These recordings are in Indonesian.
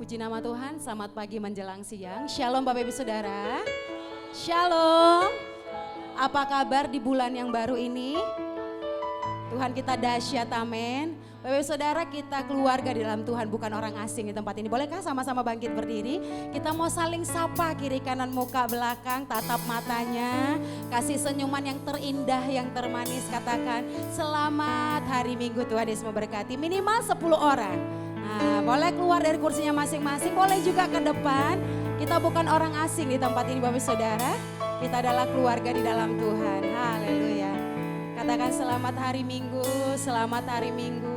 Puji nama Tuhan, selamat pagi menjelang siang. Shalom Bapak Ibu Saudara. Shalom. Apa kabar di bulan yang baru ini? Tuhan kita dahsyat, amin. Bapak Ibu Saudara, kita keluarga di dalam Tuhan, bukan orang asing di tempat ini. Bolehkah sama-sama bangkit berdiri? Kita mau saling sapa kiri kanan muka belakang, tatap matanya. Kasih senyuman yang terindah, yang termanis, katakan selamat hari Minggu, Tuhan Yesus memberkati. Minimal 10 orang. Nah, boleh keluar dari kursinya masing-masing, boleh juga ke depan. Kita bukan orang asing di tempat ini Bapak Saudara. Kita adalah keluarga di dalam Tuhan. Haleluya. Katakan selamat hari Minggu, selamat hari Minggu.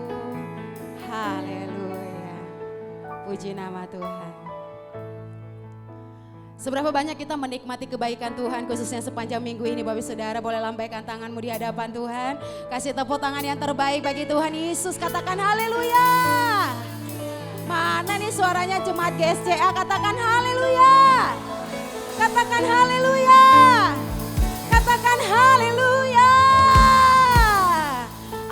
Haleluya. Puji nama Tuhan. Seberapa banyak kita menikmati kebaikan Tuhan khususnya sepanjang minggu ini Bapak Saudara. Boleh lambaikan tanganmu di hadapan Tuhan. Kasih tepuk tangan yang terbaik bagi Tuhan Yesus. Katakan haleluya. Mana nih suaranya jemaat GSCA, katakan haleluya. Katakan haleluya. Katakan haleluya.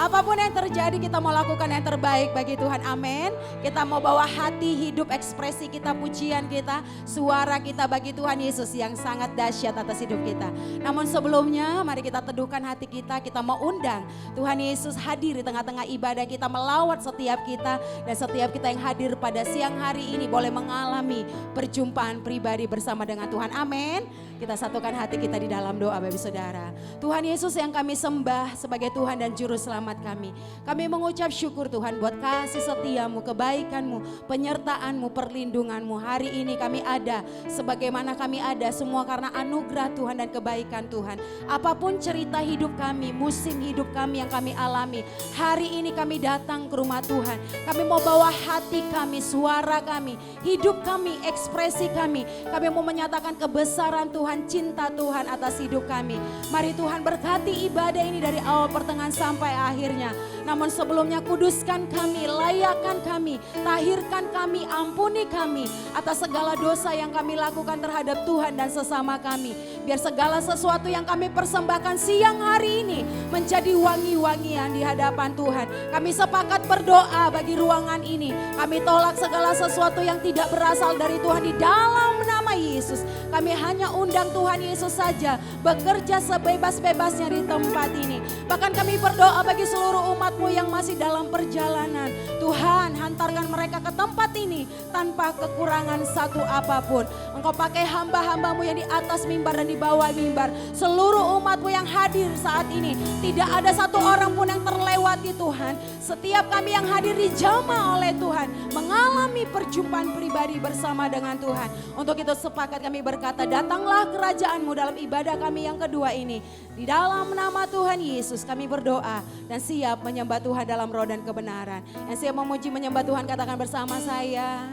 Apapun yang terjadi kita mau lakukan yang terbaik bagi Tuhan, amin. Kita mau bawa hati, hidup, ekspresi kita, pujian kita, suara kita bagi Tuhan Yesus yang sangat dahsyat atas hidup kita. Namun sebelumnya mari kita teduhkan hati kita mau undang Tuhan Yesus hadir di tengah-tengah ibadah kita, melawat setiap kita. Dan setiap kita yang hadir pada siang hari ini boleh mengalami perjumpaan pribadi bersama dengan Tuhan, amin. Kita satukan hati kita di dalam doa Bapak Saudara. Tuhan Yesus yang kami sembah sebagai Tuhan dan Juru Selamat kami. Kami mengucap syukur Tuhan buat kasih setiamu, kebaikanmu, penyertaanmu, perlindunganmu. Hari ini kami ada sebagaimana kami ada semua karena anugerah Tuhan dan kebaikan Tuhan. Apapun cerita hidup kami, musim hidup kami yang kami alami, hari ini kami datang ke rumah Tuhan. Kami mau bawa hati kami, suara kami, hidup kami, ekspresi kami. Kami mau menyatakan kebesaran Tuhan, cinta Tuhan atas hidup kami. Mari Tuhan berkati ibadah ini dari awal pertengahan sampai akhirnya. Namun sebelumnya kuduskan kami, layakkan kami, tahirkan kami, ampuni kami atas segala dosa yang kami lakukan terhadap Tuhan dan sesama kami. Biar segala sesuatu yang kami persembahkan siang hari ini menjadi wangi-wangian di hadapan Tuhan. Kami sepakat berdoa bagi ruangan ini. Kami tolak segala sesuatu yang tidak berasal dari Tuhan di dalam nama Yesus. Kami hanya undang Tuhan Yesus saja bekerja sebebas-bebasnya di tempat ini. Bahkan kami berdoa bagi seluruh umat-Mu yang masih dalam perjalanan. Tuhan, hantarkan mereka ke tempat ini tanpa kekurangan satu apapun. Engkau pakai hamba-hamba-Mu yang di atas mimbar dan di bawah mimbar. Seluruh umat-Mu yang hadir saat ini, tidak ada satu orang pun yang terlewati Tuhan. Setiap kami yang hadir dijamah oleh Tuhan, mengalami perjumpaan pribadi bersama dengan Tuhan. Untuk itu sepakat kami berkata, datanglah kerajaan-Mu dalam ibadah kami yang kedua ini. Di dalam nama Tuhan Yesus kami berdoa dan siap menyembah Tuhan dalam roh dan kebenaran. Yang siap memuji menyembah Tuhan katakan bersama saya.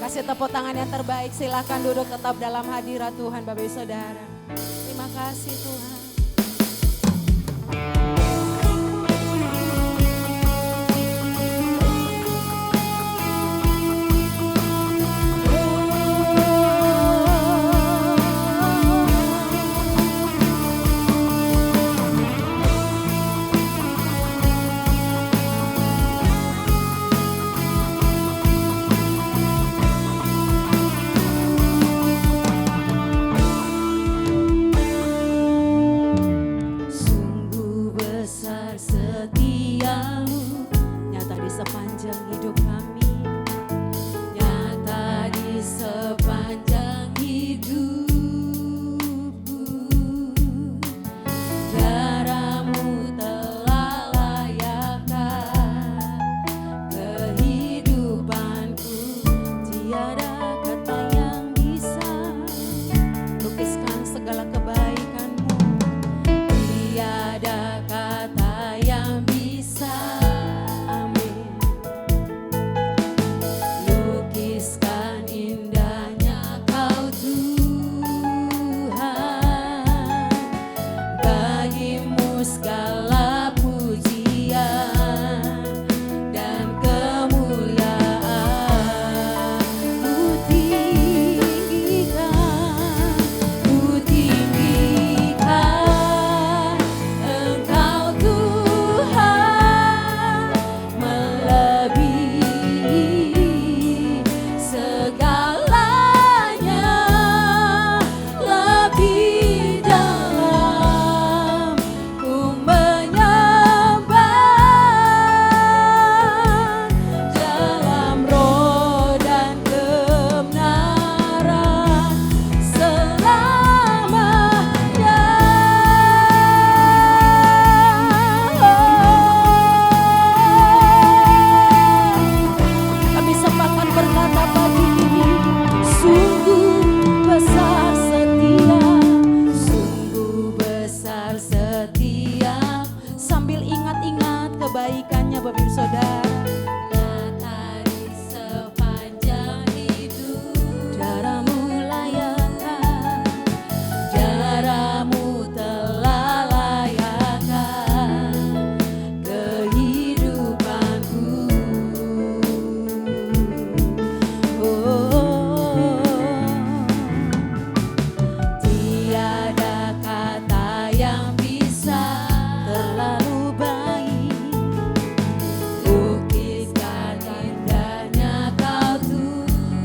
Kasih tepuk tangan yang terbaik, silakan duduk tetap dalam hadirat Tuhan Bapak Ibu Saudara. Terima kasih Tuhan.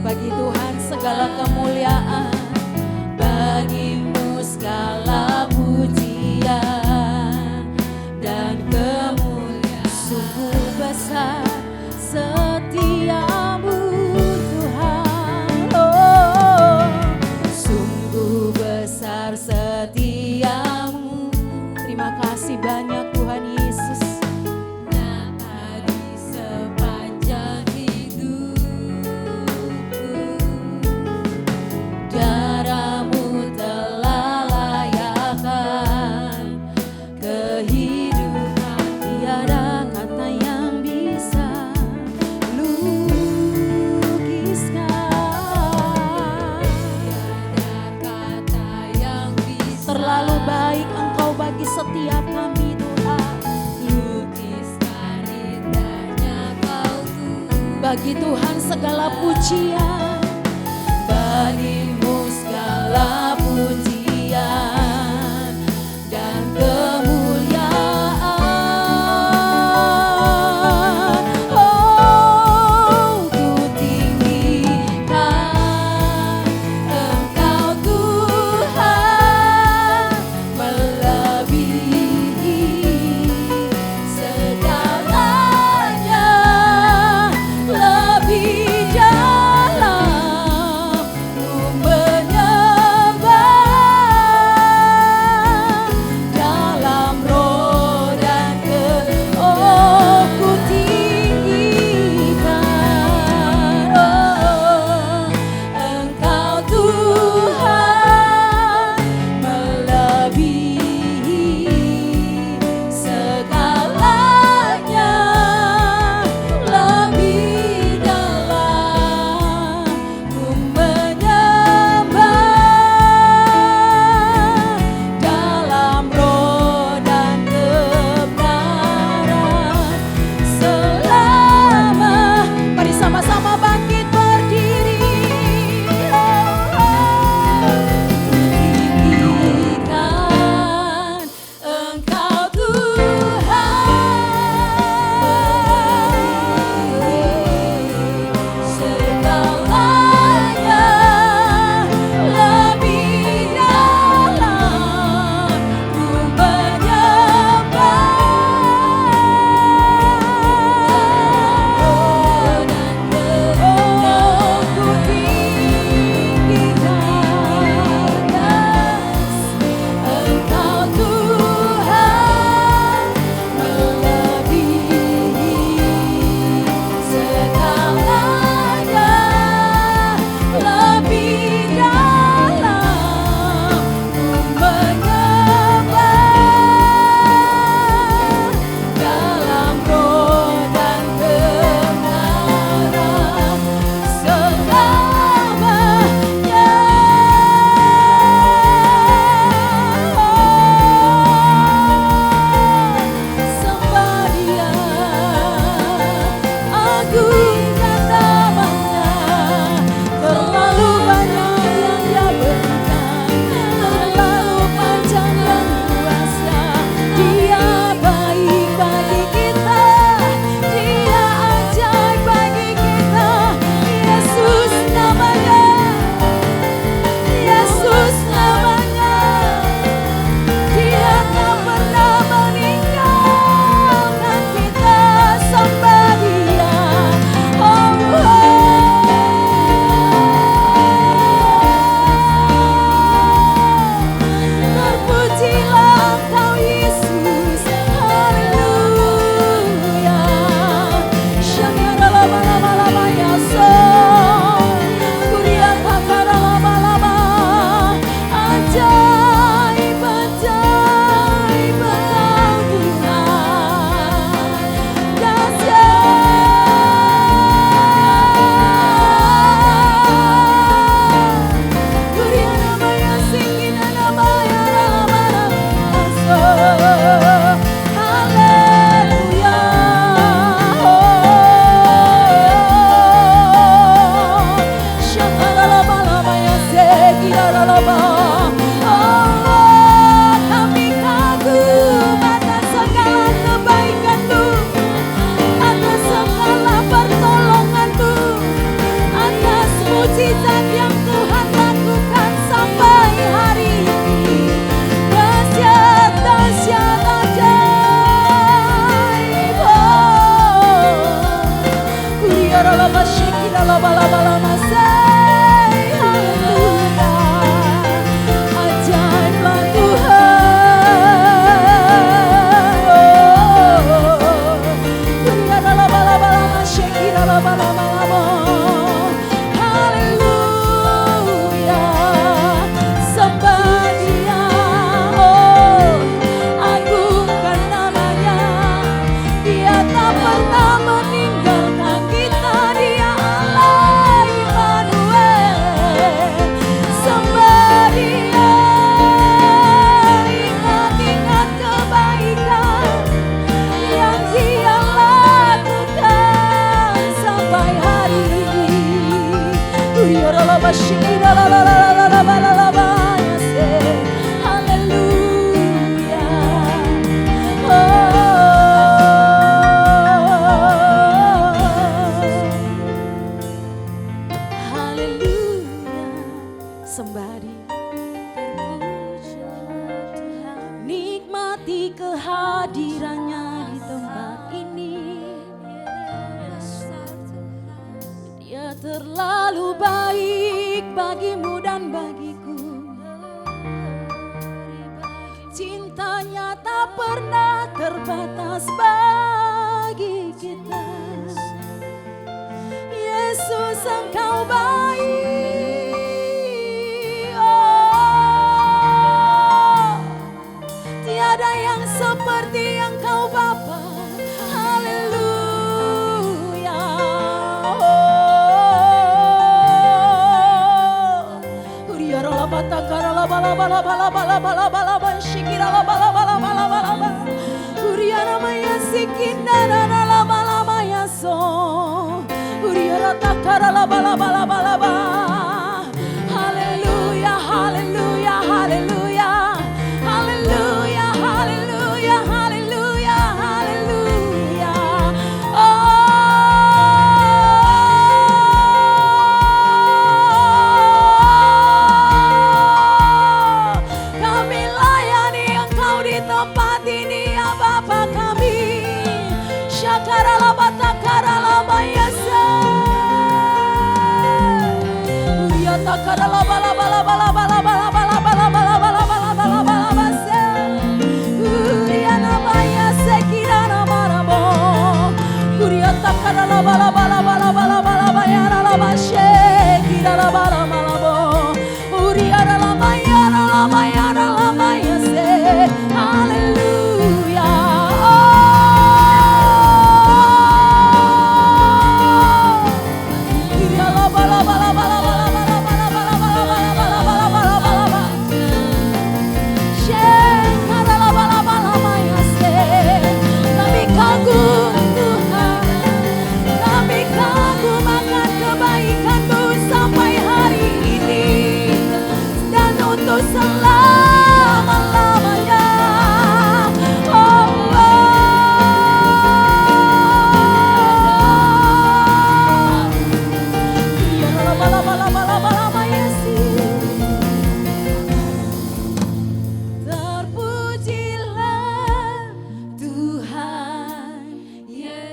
Bagi Tuhan segala kemuliaan, bagimu segala pujian dan kemuliaan. Sungguh besar setiamu Tuhan, oh sungguh besar setiamu. Terima kasih banyak Tuhan Yesus. Nyata di sepanjang hidupku, darahmu telah layakkan kehidupan. Tiada kata yang bisa lukiskan, tiada kata yang bisa. Terlalu baik Engkau bagi setiap kami Tuhan. Lukiskan indahnya Kau Tuhan. Bagi Tuhan segala pujian, bagimu segala pujian dan kemuliaan. Oh, ku tinggikan Engkau Tuhan, melebihi segalanya, lebih dalam ku menyembah. Ajaiblah Tuhan. Haleluya, sembah Dia, oh agungkan namanya. Dia tak pernah meninggalkan kita, Dia Allah Immanuel. Sembah Dia, ingat-ingat kebaikan yang Dia lakukan sampai hari ini. Haleluya, haleluya, sembah Dia. Nikmati kehadirannya di tempat ini. Dia terlalu baik bagimu dan bagiku. Cintanya tak pernah terbatas bagi kita. Yesus, Engkau baik, oh, tiada yang seperti Engkau Bapa. Haleluya, haleluya, haleluya, haleluya, haleluya, haleluya, haleluya, haleluya. Kami layani Engkau di tempat ini, ya Bapa kami. Syakaralabatakalalabaya.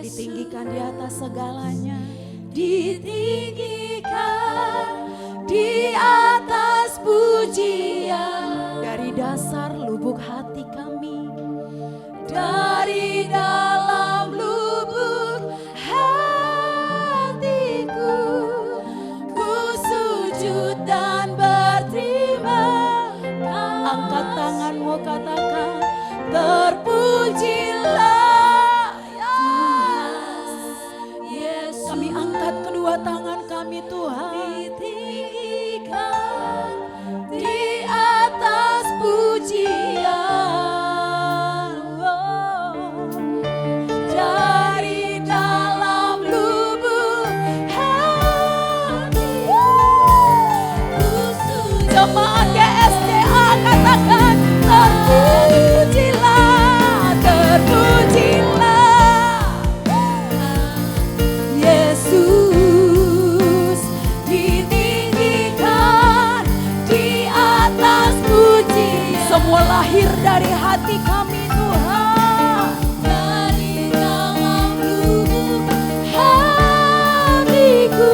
Ditinggikan di atas segalanya, ditinggikan di atas pujian. Dari dasar lubuk hati kami, dari dalam lubuk hatiku, ku sujud dan berterima kasih. Angkat tanganmu, katakan terpujilah. Tangan kami Tuhan, ditinggikan di atas pujian, dari dalam lubuk hati. Jemaat GSDA katakan terpujilah, terpujilah. Semua lahir dari hati kami Tuhan, dari dalam lubuk hatiku.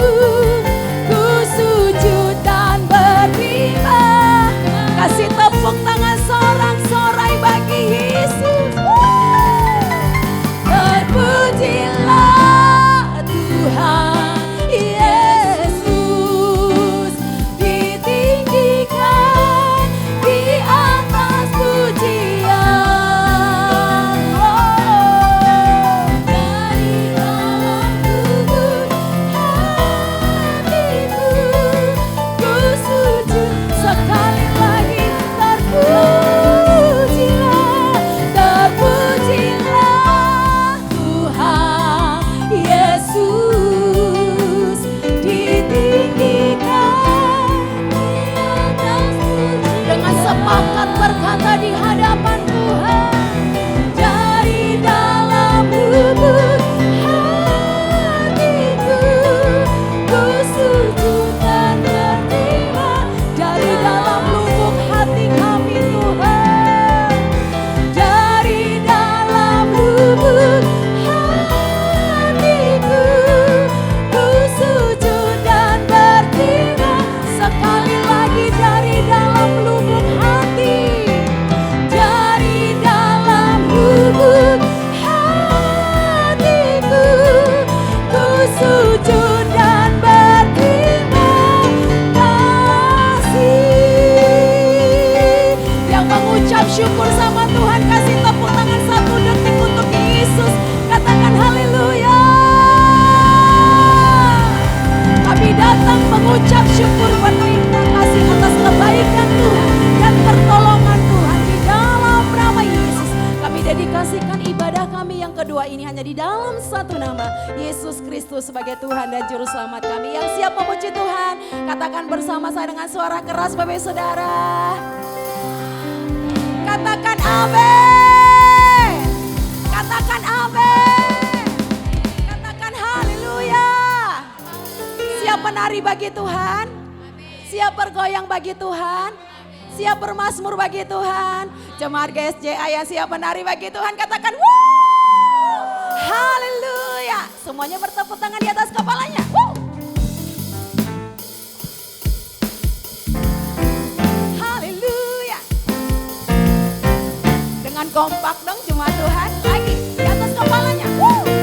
mengucap syukur berterima kasih atas kebaikan Tuhan dan pertolongan Tuhan di dalam nama Yesus. Kami dedikasikan ibadah kami yang kedua ini hanya di dalam satu nama, Yesus Kristus sebagai Tuhan dan Juru Selamat kami. Yang siap memuji Tuhan, katakan bersama saya dengan suara keras Bapak Saudara. Katakan amin. Katakan amin. Katakan haleluya. Siap menari bagi Tuhan? Siap bergoyang bagi Tuhan? Siap bermazmur bagi Tuhan? Jemaat GSJA yang siap menari bagi Tuhan, katakan wuh. Haleluya. Semuanya bertepuk tangan di atas kepalanya. Wuh. Haleluya. Dengan kompak dong jemaat Tuhan. Lagi di atas kepalanya. Wuh.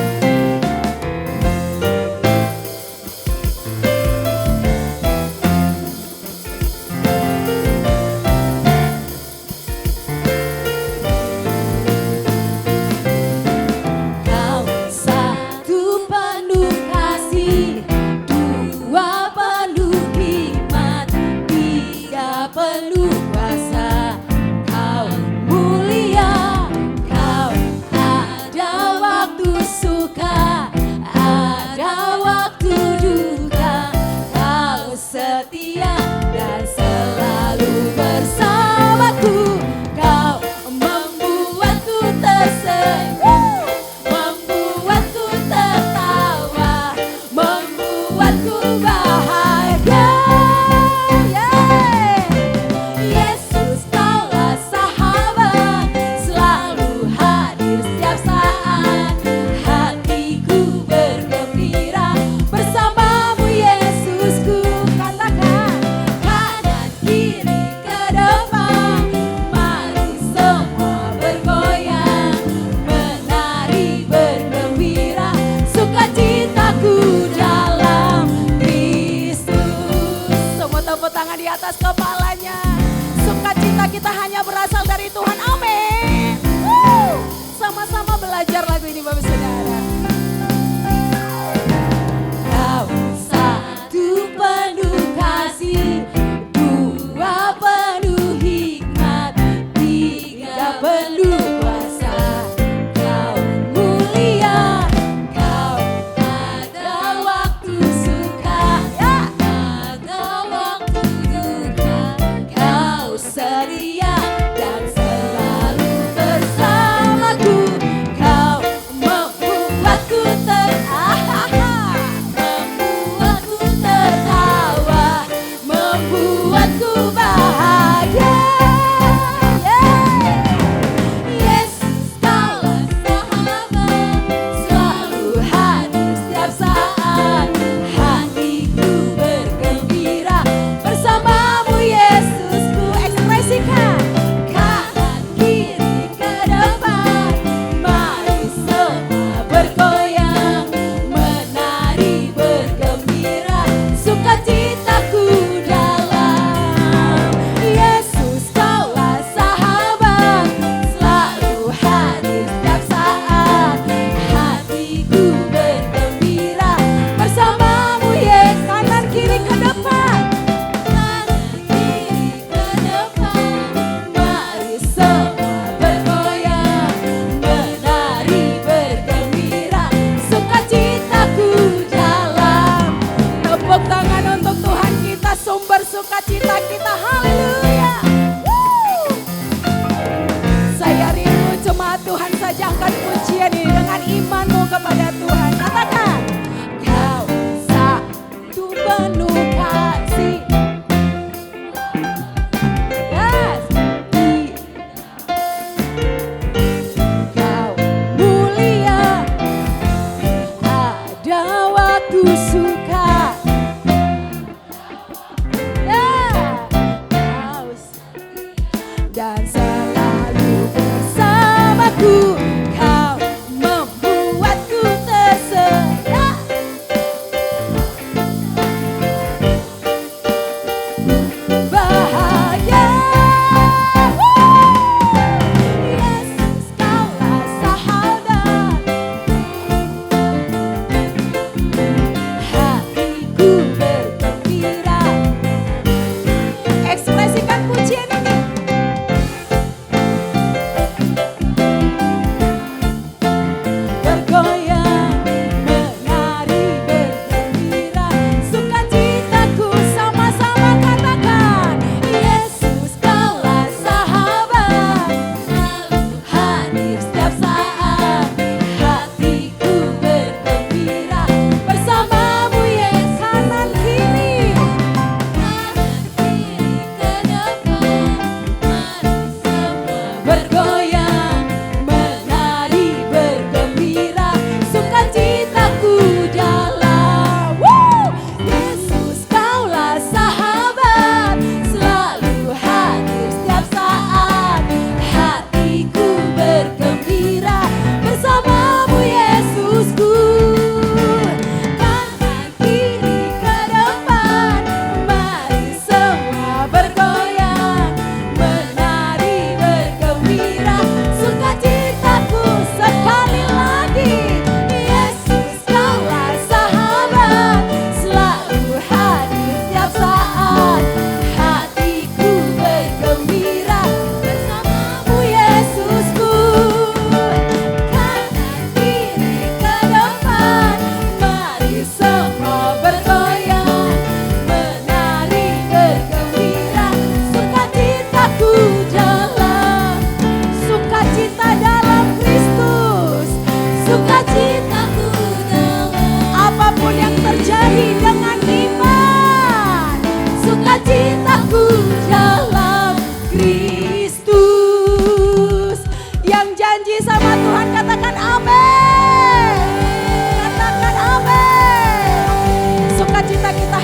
dan selalu bersamaku. Kau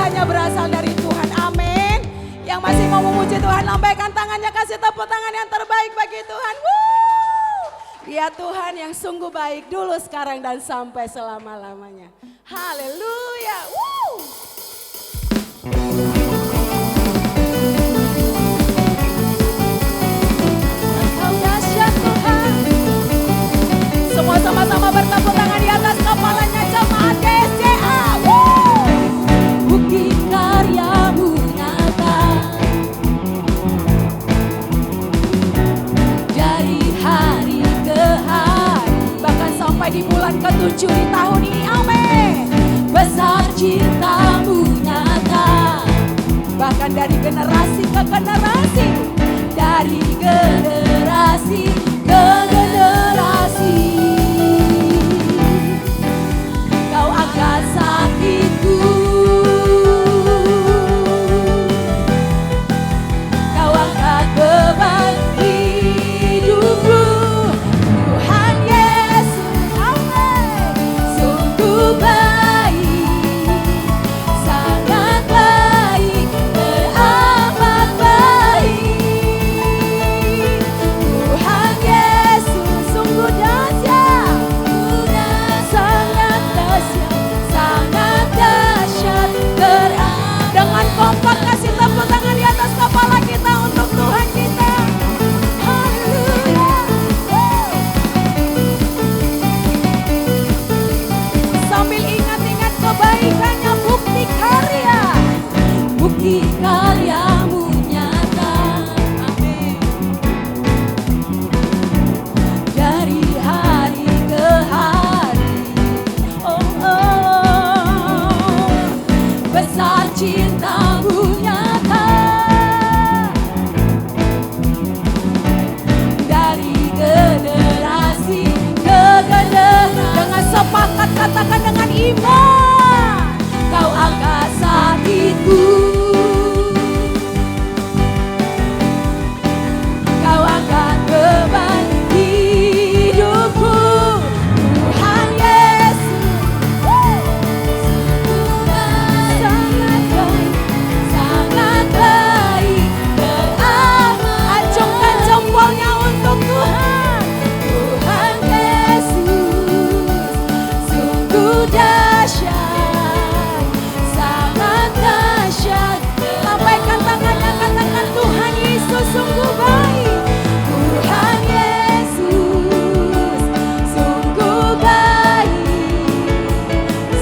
hanya berasal dari Tuhan. Amin. Yang masih mau memuji Tuhan, lambaikan tangannya, kasih tepuk tangan yang terbaik bagi Tuhan. Ya Tuhan yang sungguh baik dulu, sekarang, dan sampai selama-lamanya. Haleluya. Engkau dahsyat Tuhan. Semua sama-sama bertepuk tangan di atas kepalanya jemaat GSCA. Bukti karyamu nyata dari hari ke hari, bahkan sampai di bulan ke-7 di tahun ini. Amin. Besar cintamu nyata, bahkan dari generasi ke generasi, dari generasi ke generasi. Kau angkat sakitku, kau angkat beban hidupku. Tuhan Yesus, amin. Sungguh baik, sangat baik, teramat baik. Tuhan Yesus sungguh dahsyat, sangat dahsyat, sangat dahsyat, teramat. Dengan kompak kasih tepuk tangan di atas kepala kita untuk Tuhan kita. Haleluya. Sambil ingat-ingat kebaikannya, bukti karya, bukti karyamu nyata. Amin. Dari hari ke hari, besar cintamu nyata. Dari generasi ke generasi, dengan sepakat katakan dengan iman. Kau angkat sakitku, kau angkat beban hidupku. Tuhan Yesus, sangat baik, sangat baik, teramat. Acungkan jempolnya untuk Tuhan. Tuhan Yesus, sungguh dahsyat, sangat dahsyat. Lambaikan tangannya, katakan Tuhan Yesus sungguh baik. Tuhan Yesus sungguh baik,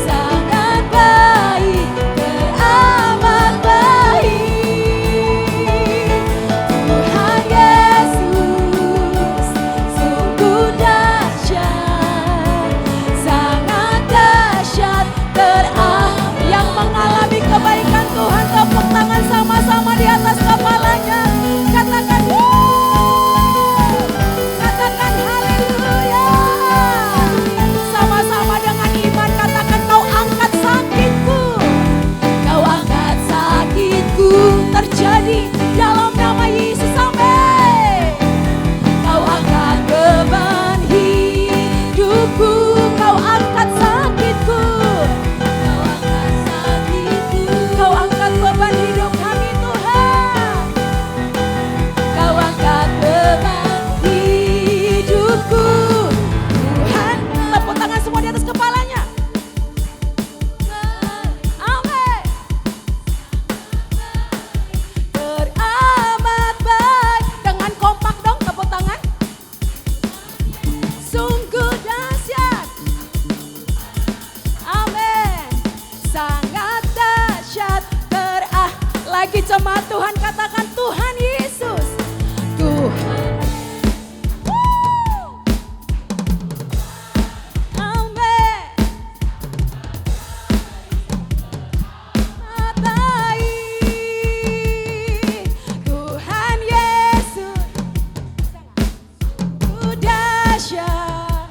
sangat baik, teramat baik. Tuhan Yesus sungguh dahsyat, sangat dahsyat, teramat. Yang mengalami kebaikan Tuhan, tepuk tangan sama-sama di atas kepalanya. Katakan katakan haleluya. Sama-sama dengan iman katakan, kau angkat sakitku, kau angkat sakitku. Terjadi dalam nama Yesus, amin. Kau angkat beban hidupku, kau angkat sakitku, kau angkat sakitku, kau angkat beban hidup kami Tuhan. Kau angkat beban hidupku Tuhan. Tepuk tangan semua di atas kepalanya. Amin. Teramat baik. Dengan kompak dong, tepuk tangan. Sungguh dahsyat. Amin. Sangat dahsyat, lagi jemaat Tuhan katakan Tuhan Yesus. Tuhan. Amin. Baik. Tuhan Yesus dahsyat,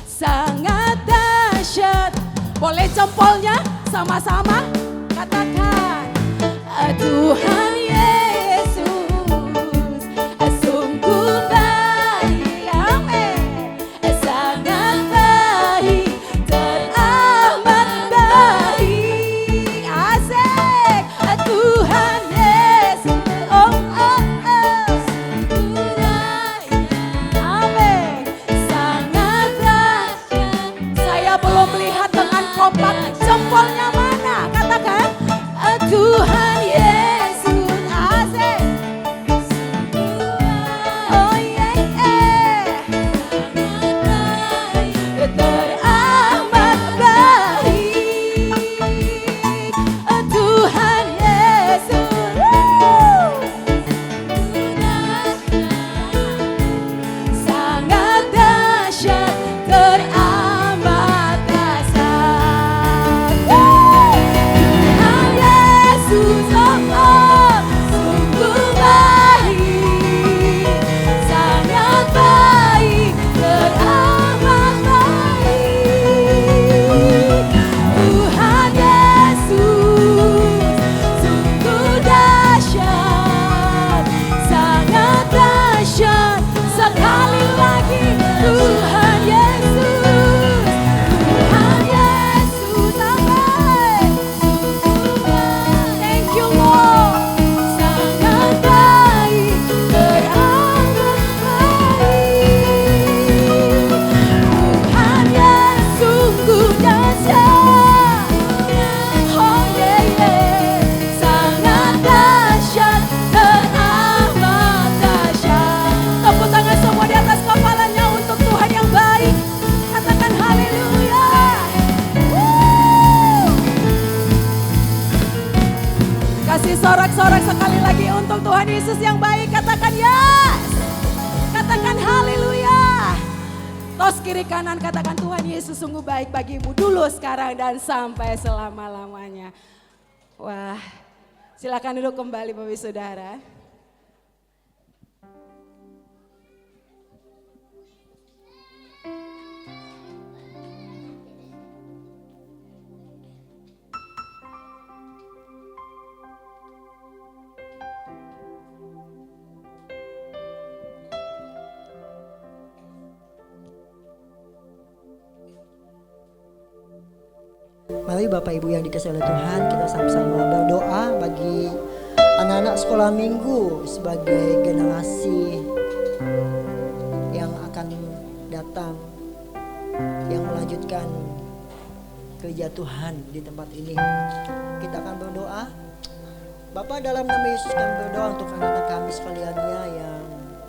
sangat dahsyat. Boleh jempolnya sama-sama katakan Tuhan Yesus sungguh baik, amin, sangat baik, teramat baik. Asik. kasih sorak-sorak sekali lagi untuk Tuhan Yesus yang baik. Katakan yes. Katakan haleluya. Tos kiri kanan katakan Tuhan Yesus sungguh baik bagimu dulu, sekarang, dan sampai selama-lamanya. Wah, silakan duduk kembali Bapak Saudara. Mari Bapak Ibu yang dikasihi oleh Tuhan, kita sama-sama berdoa bagi anak-anak sekolah minggu sebagai generasi yang akan datang, yang melanjutkan kerja Tuhan di tempat ini. Kita akan berdoa. Bapak, dalam nama Yesus kami berdoa untuk anak-anak kami sekaliannya yang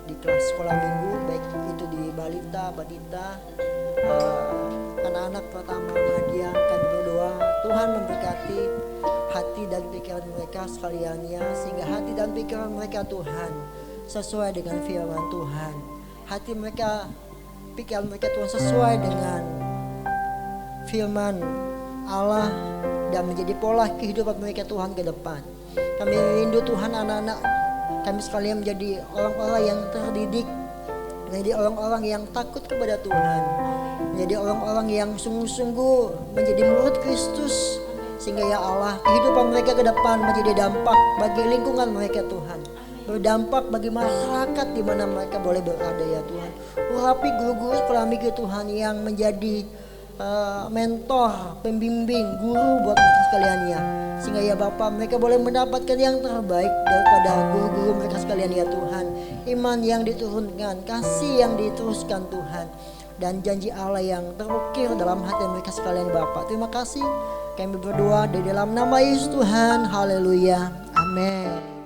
di kelas sekolah minggu, baik itu di balita, badita, anak-anak pertama Nadia. Kami berdoa Tuhan memberkati hati dan pikiran mereka sekaliannya, sehingga hati dan pikiran mereka Tuhan sesuai dengan firman Tuhan. Hati mereka, pikiran mereka Tuhan sesuai dengan firman Allah dan menjadi pola kehidupan mereka Tuhan ke depan. Kami rindu Tuhan anak-anak kami sekalian menjadi orang-orang yang terdidik, menjadi orang-orang yang takut kepada Tuhan, menjadi orang-orang yang sungguh-sungguh menjadi murid Kristus, sehingga ya Allah kehidupan mereka ke depan menjadi dampak bagi lingkungan mereka Tuhan, berdampak bagi masyarakat di mana mereka boleh berada ya Tuhan. Urapi guru-guru sekolah minggu Tuhan yang menjadi mentor, pembimbing, guru buat mereka sekalian ya, sehingga ya Bapa mereka boleh mendapatkan yang terbaik daripada guru-guru mereka sekalian ya Tuhan. Iman yang diturunkan, kasih yang diteruskan Tuhan, dan janji Allah yang terukir dalam hati mereka sekalian Bapa. Terima kasih, kami berdoa di dalam nama Yesus Tuhan. Haleluya, amin.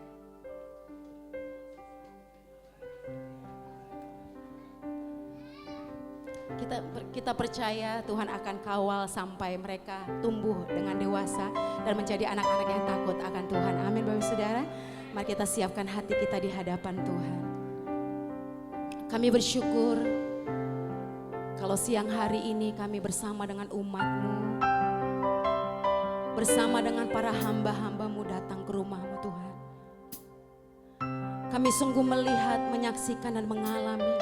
Kita percaya Tuhan akan kawal sampai mereka tumbuh dengan dewasa dan menjadi anak-anak yang takut akan Tuhan. Amin Bapak Saudara. Mari kita siapkan hati kita di hadapan Tuhan. Kami bersyukur kalau siang hari ini kami bersama dengan umat-Mu, bersama dengan para hamba-hamba-Mu datang ke rumah-Mu Tuhan. Kami sungguh melihat, menyaksikan dan mengalami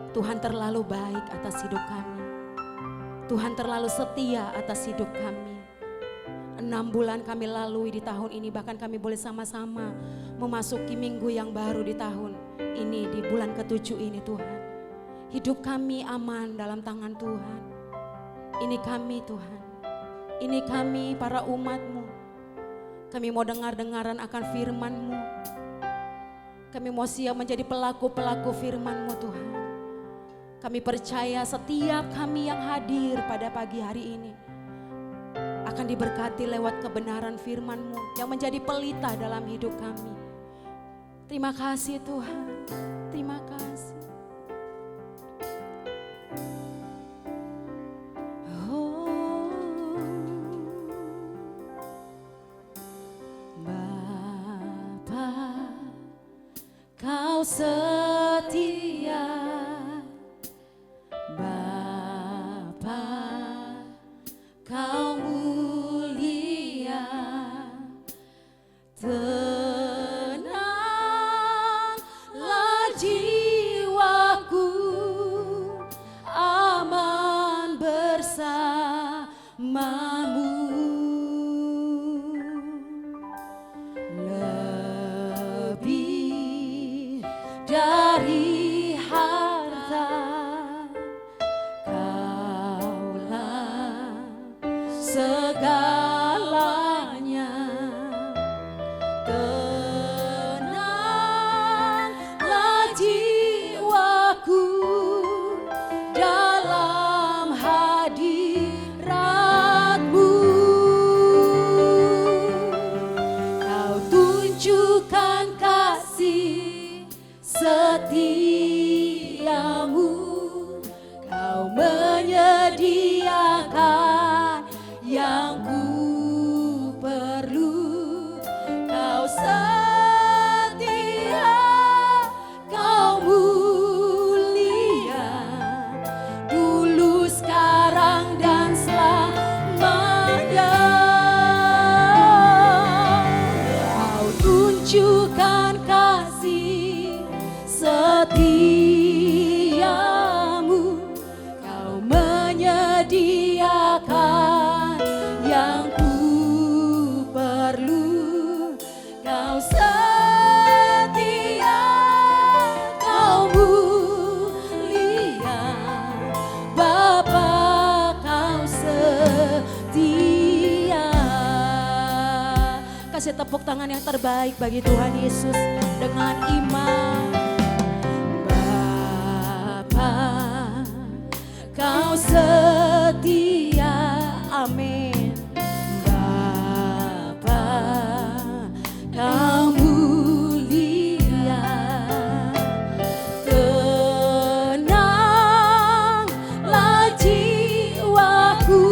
Tuhan terlalu baik atas hidup kami. Tuhan terlalu setia atas hidup kami. 6 bulan kami lalui di tahun ini, bahkan kami boleh sama-sama memasuki minggu yang baru di tahun ini, di bulan ke-7 ini Tuhan. Hidup kami aman dalam tangan Tuhan. Ini kami Tuhan, ini kami para umat-Mu. Kami mau dengar-dengaran akan firman-Mu. Kami mau siap menjadi pelaku-pelaku firman-Mu Tuhan. Kami percaya setiap kami yang hadir pada pagi hari ini akan diberkati lewat kebenaran firman-Mu yang menjadi pelita dalam hidup kami. Terima kasih Tuhan, terima kasih. Oh, Bapa, Kau setia. Bapa, Kau mulia, tenanglah jiwaku, aman bersamamu. Lebih dari harta segalanya, tenanglah jiwaku dalam hadirat-Mu. Kau tunjukkan kasih setiamu, Kau menyediakan yang ku perlu, kasih tepuk tangan yang terbaik bagi Tuhan Yesus dengan iman. Bapa, Kau setia, amin. Bapa, Kau mulia, tenanglah jiwaku,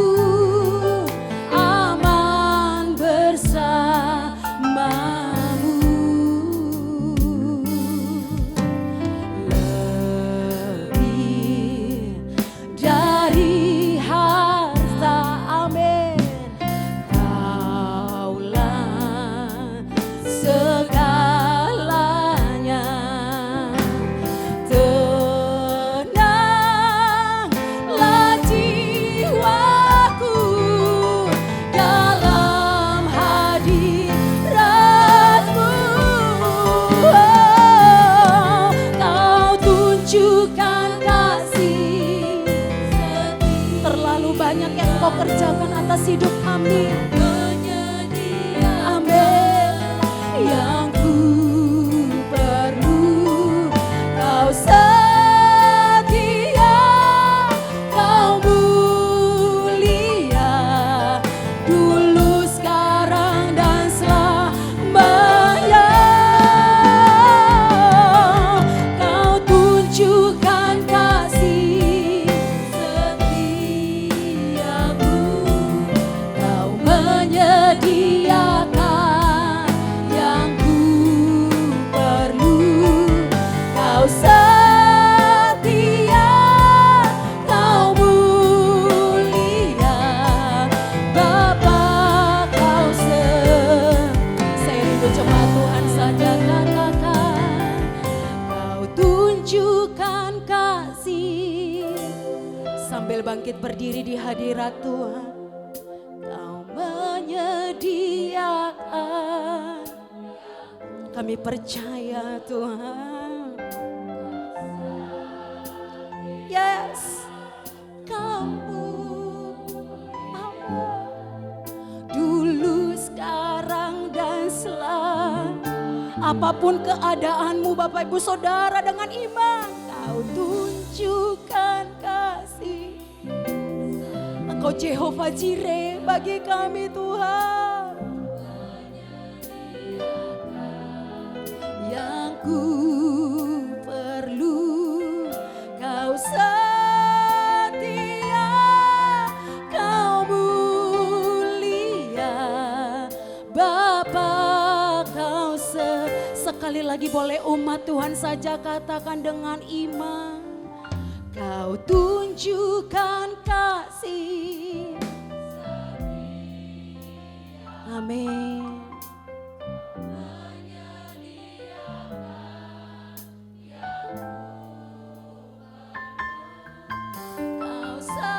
aman bersamamu. Lebih dari harta, amin. Kaulah segalanya. Tenanglah jiwaku dalam hadirat-Mu. Oh, Kau tunjukkan kasih terlalu banyak yang Kau kerjakan atas hidup kami. Amin. Yang ku perlu Kau setia, Kau mulia, dulu, sekarang, dan selamanya. Kau tunjukkan kasih setiamu, Kau menyediakan yang ku perlu. Kau setia, Kau mulia, Bapa, Kau saya rindu jemaat Tuhan saja katakan, Kau tunjukkan kasih. Sambil bangkit berdiri di hadirat Tuhan, Kau menyediakan. Kami percaya Tuhan. Yes, Kamu Allah, dulu, sekarang, dan selamanya. Apapun keadaanmu Bapak Ibu Saudara, dengan iman Kau tunjukkan kasih. Engkau Jehovah Jireh bagi kami Tuhan. Yang ku perlu Kau setia, Kau mulia, Bapa, Kau sekali lagi boleh umat Tuhan saja katakan dengan iman. Kau tunjukkan kasih. Amin. Kau setia,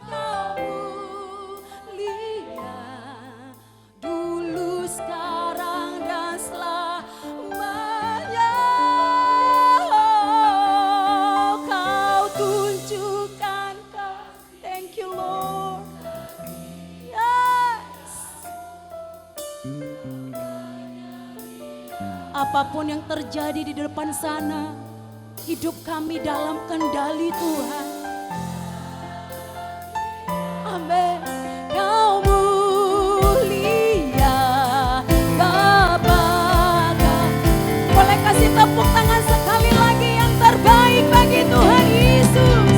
Kau mulia, dulu, sekarang, dan selamanya. Oh, Kau tunjukkan kasih. Thank you Lord. Yes. Apapun yang terjadi di depan sana, hidup kami dalam kendali Tuhan. Amin. Kau mulia, Bapa. Boleh kasih tepuk tangan sekali lagi yang terbaik bagi Tuhan Yesus.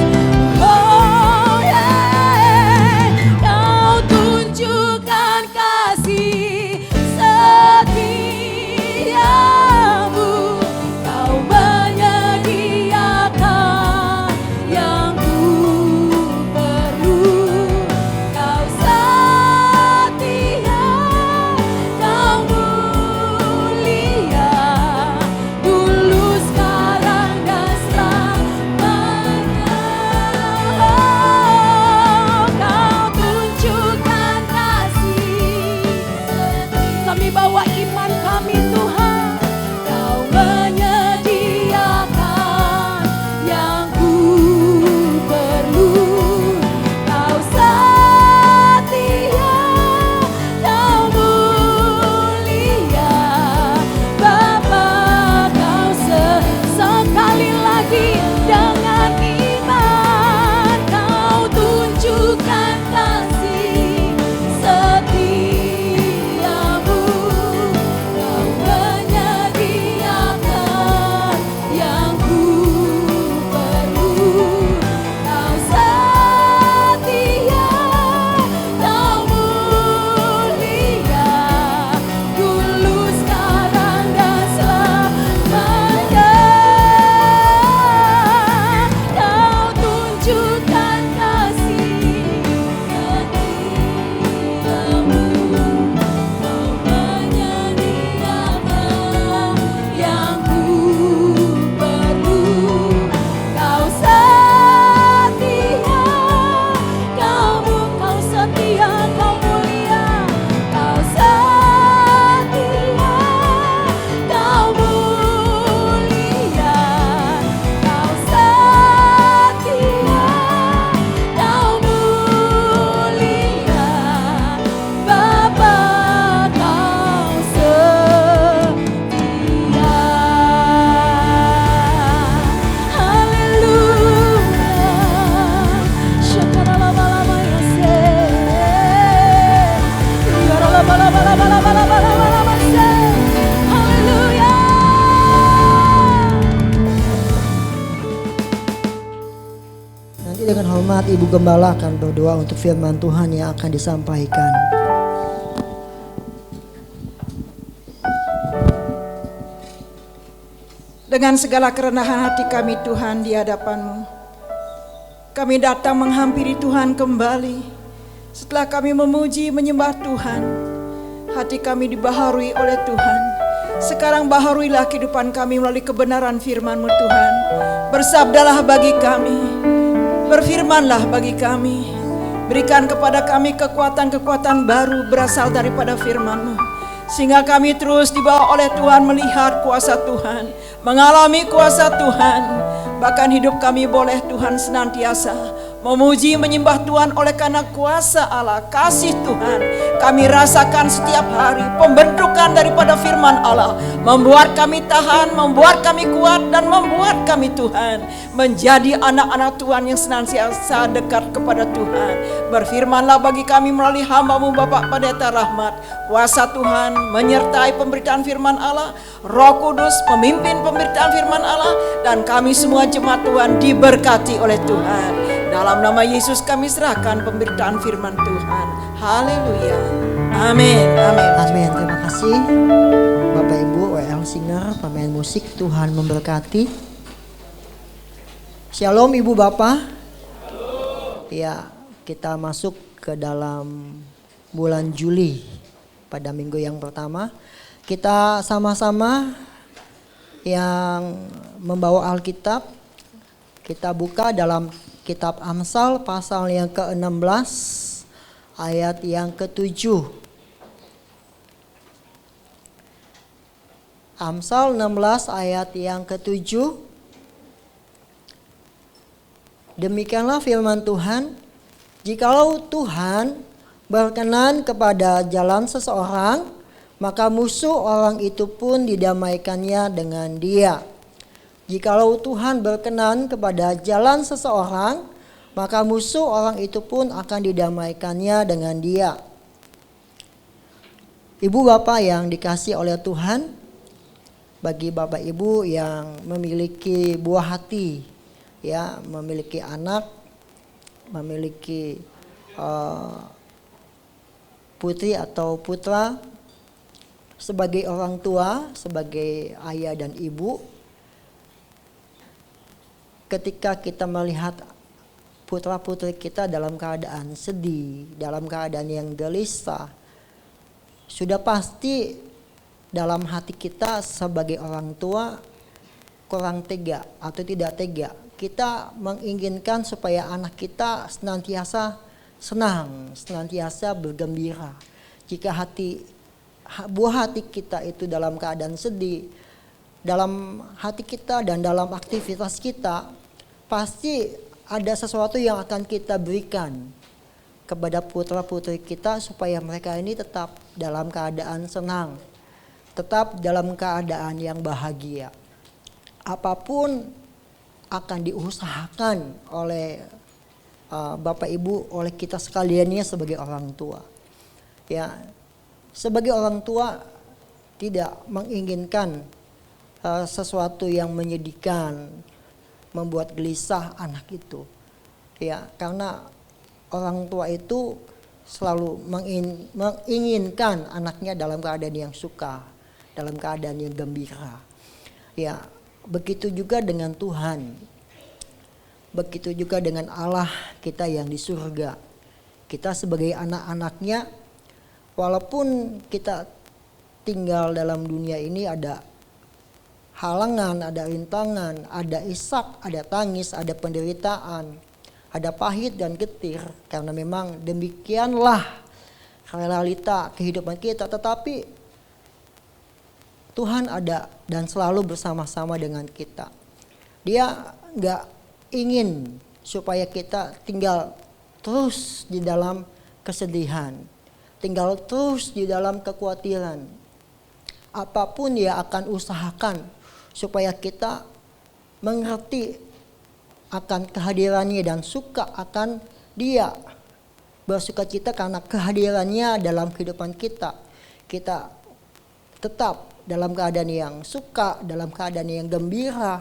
Oh yeah. Kau tunjukkan kasih setiamu, Kau menyediakan yang Rahmat, Ibu Gembala akan berdoa untuk firman Tuhan yang akan disampaikan. Dengan segala kerendahan hati kami Tuhan di hadapan-Mu, kami datang menghampiri Tuhan kembali. Setelah kami memuji menyembah Tuhan, hati kami dibaharui oleh Tuhan. Sekarang baharuilah kehidupan kami melalui kebenaran firman-Mu Tuhan. Bersabdalah bagi kami, berfirmanlah bagi kami. Berikan kepada kami kekuatan-kekuatan baru berasal daripada firman-Mu, sehingga kami terus dibawa oleh Tuhan melihat kuasa Tuhan, mengalami kuasa Tuhan. Bahkan hidup kami boleh Tuhan senantiasa memuji menyembah Tuhan oleh karena kuasa Allah, kasih Tuhan. Kami rasakan setiap hari pembentukan daripada firman Allah, membuat kami tahan, membuat kami kuat, dan membuat kami Tuhan menjadi anak-anak Tuhan yang senantiasa dekat kepada Tuhan. Berfirmanlah bagi kami melalui hamba-Mu Bapak Pendeta Rahmat. Kuasa Tuhan menyertai pemberitaan firman Allah, Roh Kudus memimpin pemberitaan firman Allah, dan kami semua jemaat Tuhan diberkati oleh Tuhan. Dalam nama Yesus kami serahkan pemberitaan firman Tuhan. Haleluya. Amin. Amin. Amin. Terima kasih Bapak Ibu WL Singer, pemain musik. Tuhan memberkati. Shalom Ibu Bapak. Ya, kita masuk ke dalam bulan Juli. Pada minggu yang pertama, kita sama-sama yang membawa Alkitab, kita buka dalam Kitab Amsal pasal yang ke-16 ayat yang ke-7. Amsal 16 ayat yang ke-7. Demikianlah firman Tuhan, jikalau Tuhan berkenan kepada jalan seseorang, maka musuh orang itu pun didamaikannya dengan dia. Jikalau Tuhan berkenan kepada jalan seseorang, maka musuh orang itu pun akan didamaikannya dengan dia. Ibu bapak yang dikasihi oleh Tuhan, bagi bapak ibu yang memiliki buah hati, ya, memiliki anak, memiliki putri atau putra, sebagai orang tua, sebagai ayah dan ibu, ketika kita melihat putra-putri kita dalam keadaan sedih, dalam keadaan yang gelisah, sudah pasti dalam hati kita sebagai orang tua kurang tega atau tidak tega. Kita menginginkan supaya anak kita senantiasa senang, senantiasa bergembira. Jika buah hati kita itu dalam keadaan sedih, dalam hati kita dan dalam aktivitas kita, pasti ada sesuatu yang akan kita berikan kepada putra-putri kita supaya mereka ini tetap dalam keadaan senang, tetap dalam keadaan yang bahagia. Apapun akan diusahakan oleh Bapak Ibu, oleh kita sekaliannya sebagai orang tua. Ya, sebagai orang tua tidak menginginkan sesuatu yang menyedihkan, membuat gelisah anak itu. Ya, karena orang tua itu selalu menginginkan anaknya dalam keadaan yang suka, dalam keadaan yang gembira. Ya, begitu juga dengan Tuhan. Begitu juga dengan Allah kita yang di surga. Kita sebagai anak-anaknya, walaupun kita tinggal dalam dunia ini ada halangan, ada rintangan, ada isak, ada tangis, ada penderitaan, ada pahit dan getir. Karena memang demikianlah realita kehidupan kita. Tetapi Tuhan ada dan selalu bersama-sama dengan kita. Dia gak ingin supaya kita tinggal terus di dalam kesedihan, tinggal terus di dalam kekhawatiran. Apapun dia akan usahakan supaya kita mengerti akan kehadirannya dan suka akan dia, bersuka cita karena kehadirannya dalam kehidupan kita. Kita tetap dalam keadaan yang suka, dalam keadaan yang gembira,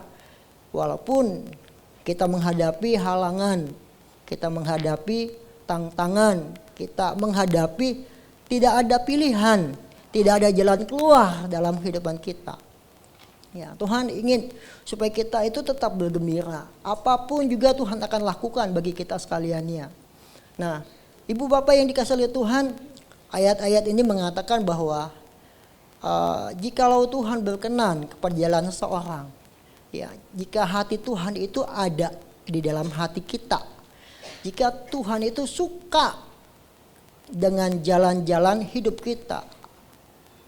walaupun kita menghadapi halangan, kita menghadapi tantangan, kita menghadapi tidak ada pilihan, tidak ada jalan keluar dalam kehidupan kita. Ya, Tuhan ingin supaya kita itu tetap bergembira. Apapun juga Tuhan akan lakukan bagi kita sekaliannya. Nah, ibu bapak yang dikasihi oleh Tuhan, ayat-ayat ini mengatakan bahwa jikalau Tuhan berkenan kepada jalan seseorang, ya, jika hati Tuhan itu ada di dalam hati kita, jika Tuhan itu suka dengan jalan-jalan hidup kita,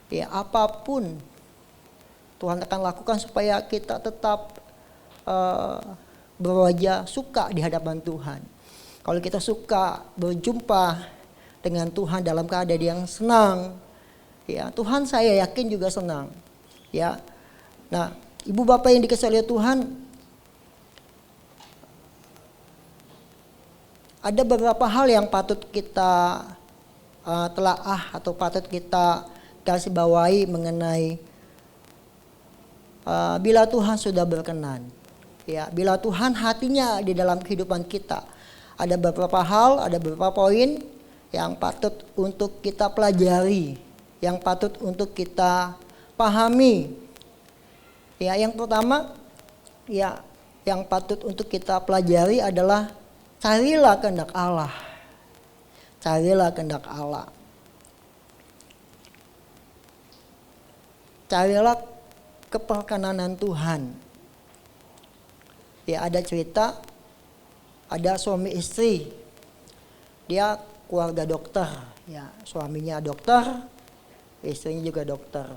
ya, apapun Tuhan akan lakukan supaya kita tetap berwajah suka di hadapan Tuhan. Kalau kita suka berjumpa dengan Tuhan dalam keadaan yang senang, ya, Tuhan saya yakin juga senang. Ya, nah, ibu bapak yang dikasihi oleh Tuhan, ada beberapa hal yang patut kita telaah atau patut kita garis bawahi mengenai bila Tuhan sudah berkenan, ya, bila Tuhan hatinya di dalam kehidupan kita. Ada beberapa hal, ada beberapa poin yang patut untuk kita pelajari, yang patut untuk kita pahami. Ya, yang pertama, ya, yang patut untuk kita pelajari adalah carilah kehendak Allah. Carilah kehendak Allah. Carilah keperkenanan Tuhan. Ya, ada cerita, ada suami istri, dia keluarga dokter, ya, suaminya dokter, istrinya juga dokter.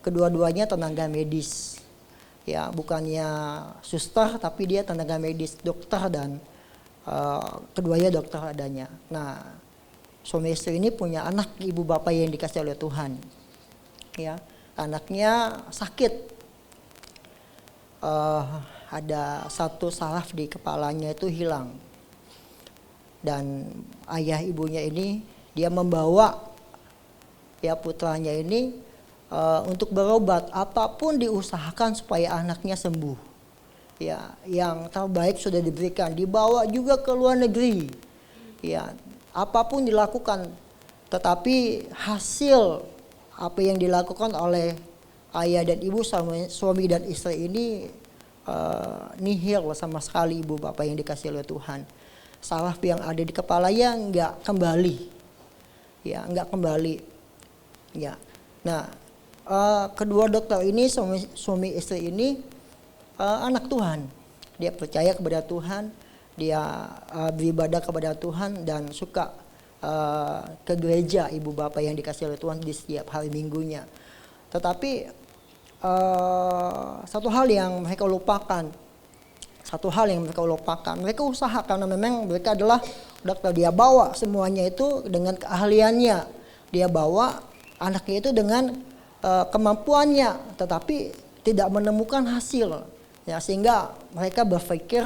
Kedua-duanya tenaga medis, ya, bukannya suster tapi dia tenaga medis, dokter, dan keduanya dokter adanya. Nah, suami istri ini punya anak, ibu bapak yang dikasihi oleh Tuhan, ya. Anaknya sakit, ada satu saraf di kepalanya itu hilang, dan ayah ibunya ini dia membawa, ya, putranya ini untuk berobat, apapun diusahakan supaya anaknya sembuh. Ya, yang terbaik sudah diberikan, dibawa juga ke luar negeri, ya, apapun dilakukan, tetapi hasil apa yang dilakukan oleh ayah dan ibu, suami dan istri ini nihil sama sekali, ibu bapak yang dikasihi oleh Tuhan. Saraf yang ada di kepalanya nggak kembali, ya, nggak kembali, ya. Nah, kedua dokter ini, suami istri ini anak Tuhan, dia percaya kepada Tuhan, dia beribadah kepada Tuhan dan suka ke gereja, ibu bapak yang dikasihi oleh Tuhan, di setiap hari minggunya. Tetapi satu hal yang mereka lupakan, mereka usaha karena memang mereka adalah dokter, dia bawa semuanya itu dengan keahliannya, dia bawa anaknya itu dengan kemampuannya, tetapi tidak menemukan hasil, ya, sehingga mereka berpikir,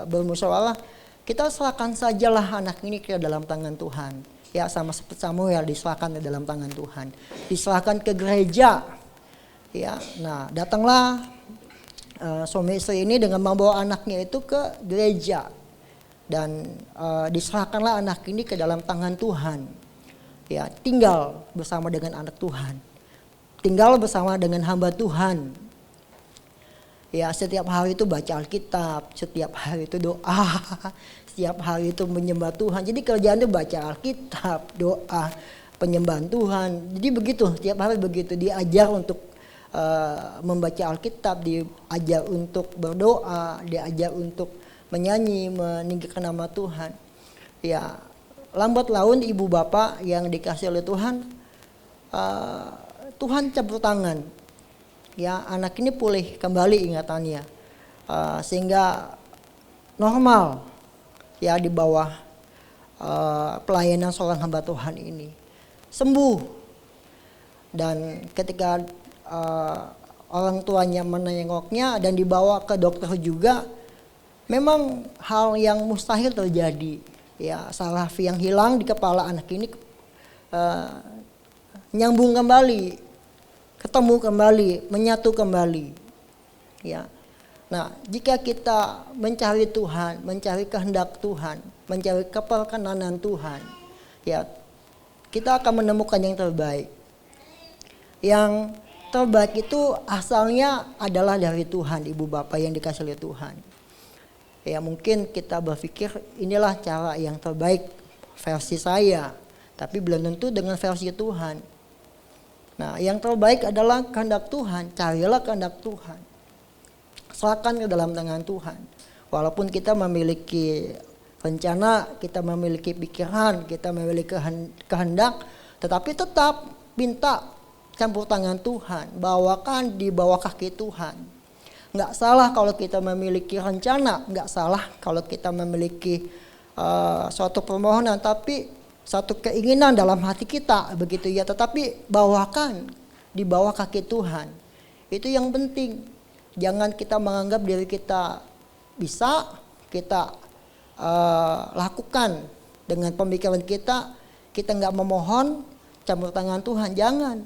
bermusyawarah, kita serahkan sajalah anak ini ke dalam tangan Tuhan. Ya, sama seperti Samuel diserahkan ke dalam tangan Tuhan. Diserahkan ke gereja. Ya, nah, datanglah suami istri ini dengan membawa anaknya itu ke gereja. Dan diserahkanlah anak ini ke dalam tangan Tuhan. Ya, tinggal bersama dengan anak Tuhan. Tinggal bersama dengan hamba Tuhan. Ya, setiap hari itu baca Alkitab, setiap hari itu doa, setiap hari itu menyembah Tuhan. Jadi kerjaan itu baca Alkitab, doa, penyembahan Tuhan. Jadi begitu, setiap hari begitu, diajar untuk membaca Alkitab, diajar untuk berdoa, diajar untuk menyanyi, meninggikan nama Tuhan. Ya, lambat laun ibu bapak yang dikasihi oleh Tuhan, Tuhan cabut tangan. Ya, anak ini pulih kembali ingatannya, sehingga normal, ya, di bawah pelayanan seorang hamba Tuhan ini sembuh. Dan ketika orang tuanya menengoknya dan dibawa ke dokter juga, memang hal yang mustahil terjadi. Ya, saraf yang hilang di kepala anak ini nyambung kembali, ketemu kembali, menyatu kembali. Ya. Nah, jika kita mencari Tuhan, mencari kehendak Tuhan, mencari keperkenanan Tuhan, ya kita akan menemukan yang terbaik. Yang terbaik itu asalnya adalah dari Tuhan, Ibu Bapak yang dikasih oleh Tuhan. Ya mungkin kita berpikir inilah cara yang terbaik versi saya, tapi belum tentu dengan versi Tuhan. Nah, yang terbaik adalah kehendak Tuhan, carilah kehendak Tuhan. Serahkan ke dalam tangan Tuhan. Walaupun kita memiliki rencana, kita memiliki pikiran, kita memiliki kehendak, tetapi tetap minta campur tangan Tuhan, bawakan di bawah kaki Tuhan. Nggak salah kalau kita memiliki rencana, nggak salah kalau kita memiliki suatu permohonan, tapi satu keinginan dalam hati kita begitu ya, tetapi bawakan di bawah kaki Tuhan. Itu yang penting. Jangan kita menganggap diri kita bisa, kita lakukan dengan pemikiran kita nggak memohon campur tangan Tuhan, jangan.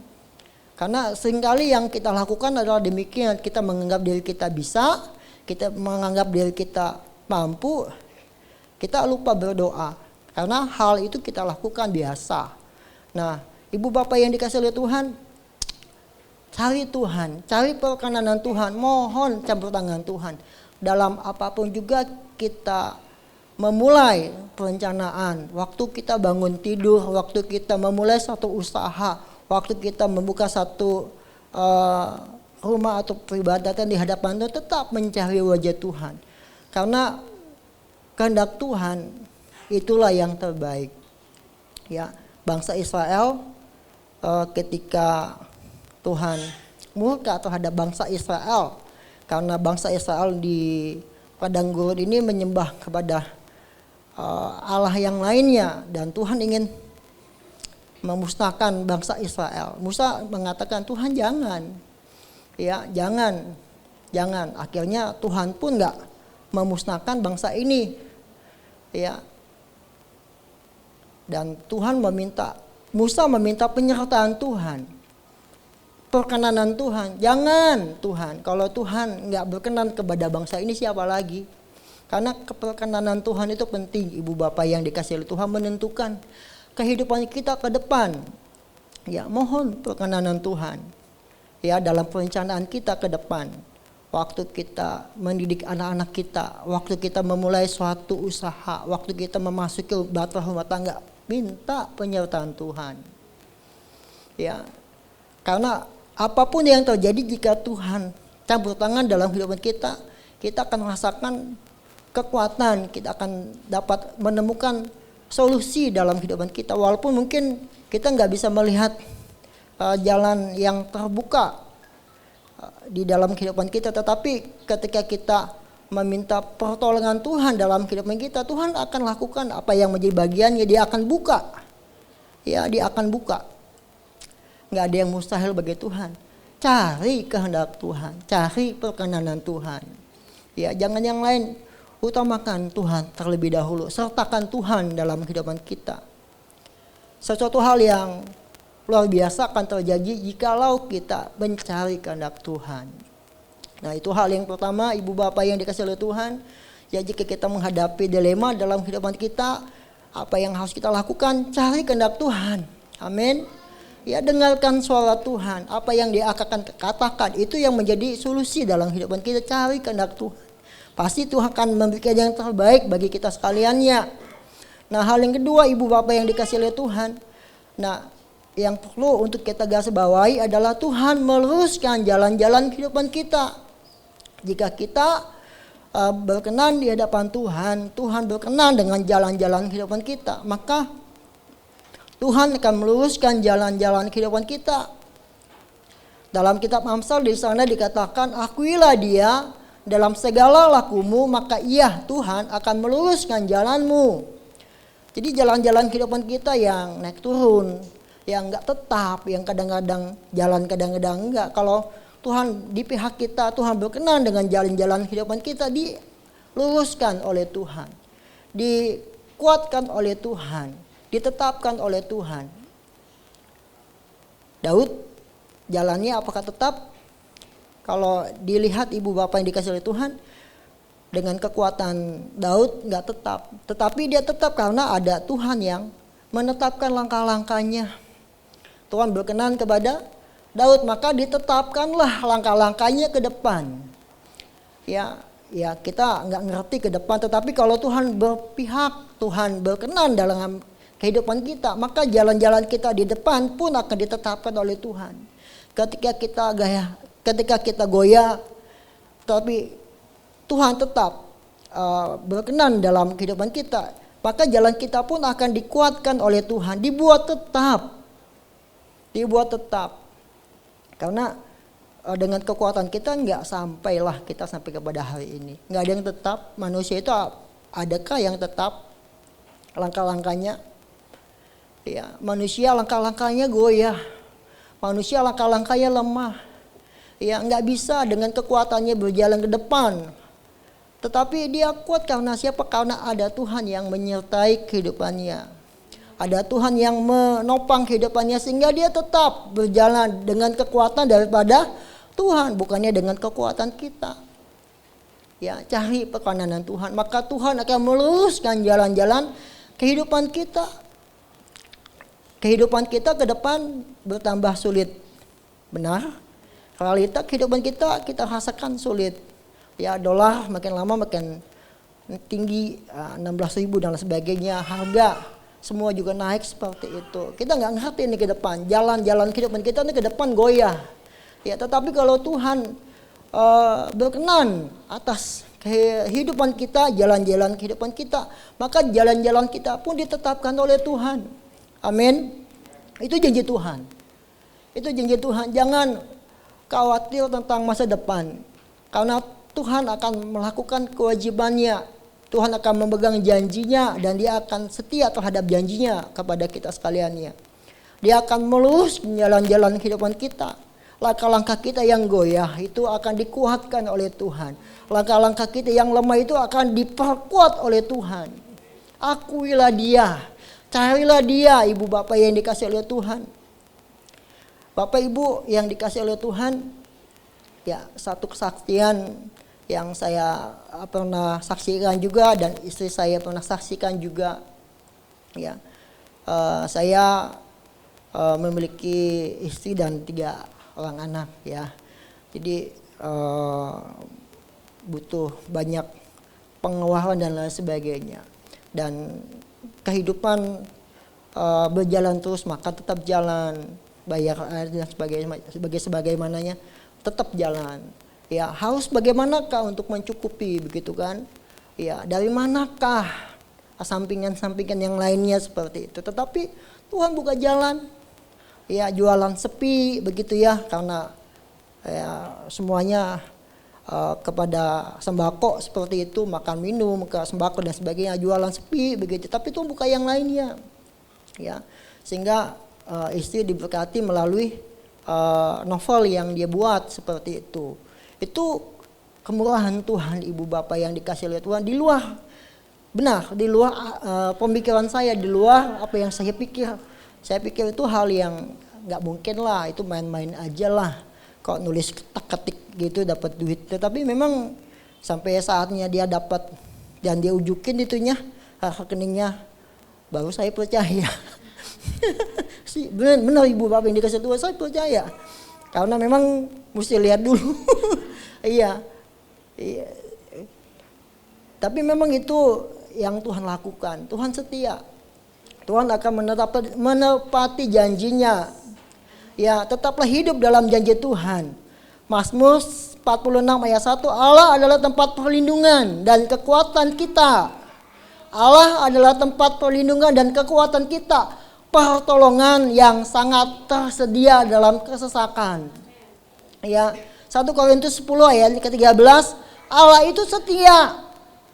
Karena seringkali yang kita lakukan adalah demikian, kita menganggap diri kita bisa, kita menganggap diri kita mampu, kita lupa berdoa. Karena hal itu kita lakukan biasa. Nah, Ibu Bapak yang dikasih oleh Tuhan, cari Tuhan, cari perkenanan Tuhan, mohon campur tangan Tuhan. Dalam apapun juga kita memulai perencanaan, waktu kita bangun tidur, waktu kita memulai satu usaha, waktu kita membuka satu rumah atau peribadatan di hadapan Tuhan, tetap mencari wajah Tuhan. Karena kehendak Tuhan itulah yang terbaik. Ya, bangsa Israel ketika Tuhan murka terhadap bangsa Israel, karena bangsa Israel di padang gurun ini menyembah kepada Allah yang lainnya, dan Tuhan ingin memusnahkan bangsa Israel. Musa mengatakan, Tuhan jangan, ya jangan. Akhirnya Tuhan pun nggak memusnahkan bangsa ini, ya. Dan Musa meminta penyertaan Tuhan, perkenanan Tuhan. Jangan Tuhan, kalau Tuhan nggak berkenan kepada bangsa ini, siapa lagi? Karena keperkenanan Tuhan itu penting. Ibu Bapak yang dikasih oleh Tuhan menentukan kehidupan kita ke depan. Ya, mohon perkenanan Tuhan. Ya, dalam perencanaan kita ke depan. Waktu kita mendidik anak-anak kita, waktu kita memulai suatu usaha, waktu kita memasuki bahtera rumah tangga, minta penyertaan Tuhan. Ya, karena apapun yang terjadi, jika Tuhan campur tangan dalam kehidupan kita, kita akan merasakan kekuatan, kita akan dapat menemukan solusi dalam kehidupan kita. Walaupun mungkin kita nggak bisa melihat jalan yang terbuka di dalam kehidupan kita, tetapi ketika kita meminta pertolongan Tuhan dalam kehidupan kita, Tuhan akan lakukan apa yang menjadi bagiannya. Dia akan buka, ya dia akan buka. Nggak ada yang mustahil bagi Tuhan. Cari kehendak Tuhan, cari perkenanan Tuhan. Ya, jangan yang lain, utamakan Tuhan terlebih dahulu. Sertakan Tuhan dalam kehidupan kita. Sesuatu hal yang luar biasa akan terjadi jikalau kita mencari kehendak Tuhan. Nah, itu hal yang pertama, Ibu Bapak yang dikasih oleh Tuhan. Ya, jika kita menghadapi dilema dalam kehidupan kita, apa yang harus kita lakukan? Cari kehendak Tuhan. Amin. Ya, dengarkan suara Tuhan. Apa yang Dia akan katakan, itu yang menjadi solusi dalam kehidupan kita. Cari kehendak Tuhan. Pasti Tuhan akan memberikan yang terbaik bagi kita sekaliannya. Nah, hal yang kedua, Ibu Bapak yang dikasih oleh Tuhan. Nah, yang perlu untuk kita garis bawahi adalah Tuhan meluruskan jalan-jalan kehidupan kita. Jika kita berkenan di hadapan Tuhan, Tuhan berkenan dengan jalan-jalan kehidupan kita, maka Tuhan akan meluruskan jalan-jalan kehidupan kita. Dalam kitab Amsal di sana dikatakan, akuilah Dia dalam segala lakumu, maka Ia Tuhan akan meluruskan jalanmu. Jadi jalan-jalan kehidupan kita yang naik turun, yang enggak tetap, yang kadang-kadang jalan, kadang-kadang enggak. Kalau Tuhan di pihak kita, Tuhan berkenan dengan jalan-jalan kehidupan kita, diluruskan oleh Tuhan, dikuatkan oleh Tuhan, ditetapkan oleh Tuhan. Daud jalannya apakah tetap? kalau dilihat ibu bapak yang dikasih oleh Tuhan, dengan kekuatan Daud nggak tetap. Tetapi dia tetap karena ada Tuhan yang menetapkan langkah-langkahnya. Tuhan berkenan kepada Daud, maka ditetapkanlah langkah-langkahnya ke depan. Ya kita nggak ngerti ke depan, tetapi kalau Tuhan berpihak, Tuhan berkenan dalam kehidupan kita, maka jalan-jalan kita di depan pun akan ditetapkan oleh Tuhan. Ketika kita goyah, tapi Tuhan tetap berkenan dalam kehidupan kita, maka jalan kita pun akan dikuatkan oleh Tuhan, dibuat tetap. Karena dengan kekuatan kita nggak sampailah kita sampai kepada hari ini. Nggak ada yang tetap. Manusia itu adakah yang tetap langkah-langkahnya? Ya, manusia langkah-langkahnya goyah. Manusia langkah-langkahnya lemah. Ya, nggak bisa dengan kekuatannya berjalan ke depan. Tetapi dia kuat karena siapa? Karena ada Tuhan yang menyertai kehidupannya. Ada Tuhan yang menopang kehidupannya sehingga dia tetap berjalan dengan kekuatan daripada Tuhan, bukannya dengan kekuatan kita. Ya, cari perkenanan Tuhan, maka Tuhan akan meluruskan jalan-jalan kehidupan kita. Kehidupan kita ke depan bertambah sulit. Benar? Realita kehidupan kita rasakan sulit. Ya, dolar makin lama makin tinggi, 16.000 dan sebagainya, harga semua juga naik seperti itu. Kita nggak ngerti ini ke depan, jalan-jalan kehidupan kita ini ke depan goyah. Ya, tetapi kalau Tuhan berkenan atas kehidupan kita, jalan-jalan kehidupan kita, maka jalan-jalan kita pun ditetapkan oleh Tuhan. Amin. Itu janji Tuhan. Itu janji Tuhan. Jangan khawatir tentang masa depan, karena Tuhan akan melakukan kewajibannya. Tuhan akan memegang janjinya dan dia akan setia terhadap janjinya kepada kita sekaliannya. Dia akan meluruskan jalan-jalan kehidupan kita. Langkah-langkah kita yang goyah itu akan dikuatkan oleh Tuhan. Langkah-langkah kita yang lemah itu akan diperkuat oleh Tuhan. Akuilah dia, carilah dia, ibu bapak yang dikasih oleh Tuhan. Bapak ibu yang dikasih oleh Tuhan, ya, satu kesaksian yang saya pernah saksikan juga dan istri saya pernah saksikan juga. Ya, saya memiliki istri dan 3 orang anak, ya. Jadi butuh banyak pengeluaran dan lain sebagainya. Dan kehidupan berjalan terus, maka tetap jalan, bayar air dan sebagaimananya tetap jalan. Ya, harus bagaimanakah untuk mencukupi, begitu kan? Ya, dari manakah sampingan-sampingan yang lainnya seperti itu. Tetapi Tuhan buka jalan. Ya, jualan sepi begitu ya, karena ya, semuanya kepada sembako seperti itu, makan minum ke sembako dan sebagainya, jualan sepi begitu. Tapi Tuhan buka yang lainnya. Ya, sehingga istri diberkati melalui novel yang dia buat seperti itu. Itu kemurahan Tuhan, ibu bapak yang dikasih oleh Tuhan, di luar pemikiran saya, di luar apa yang saya pikir. Saya pikir itu hal yang nggak mungkin lah, itu main-main aja lah. Kok nulis ketik gitu dapat duit. Tetapi memang sampai saatnya dia dapat dan dia ujukin itunya, rekeningnya, baru saya percaya. Benar ibu bapak yang dikasih Tuhan, saya percaya. Karena memang mesti lihat dulu. Iya. Tapi memang itu yang Tuhan lakukan. Tuhan setia. Tuhan akan menepati janjinya. Ya, tetaplah hidup dalam janji Tuhan. Mazmur 46 ayat 1, Allah adalah tempat perlindungan dan kekuatan kita. Allah adalah tempat perlindungan dan kekuatan kita. Pertolongan yang sangat tersedia dalam kesesakan. Ya, 1 Korintus 10 ayat ke-13, Allah itu setia.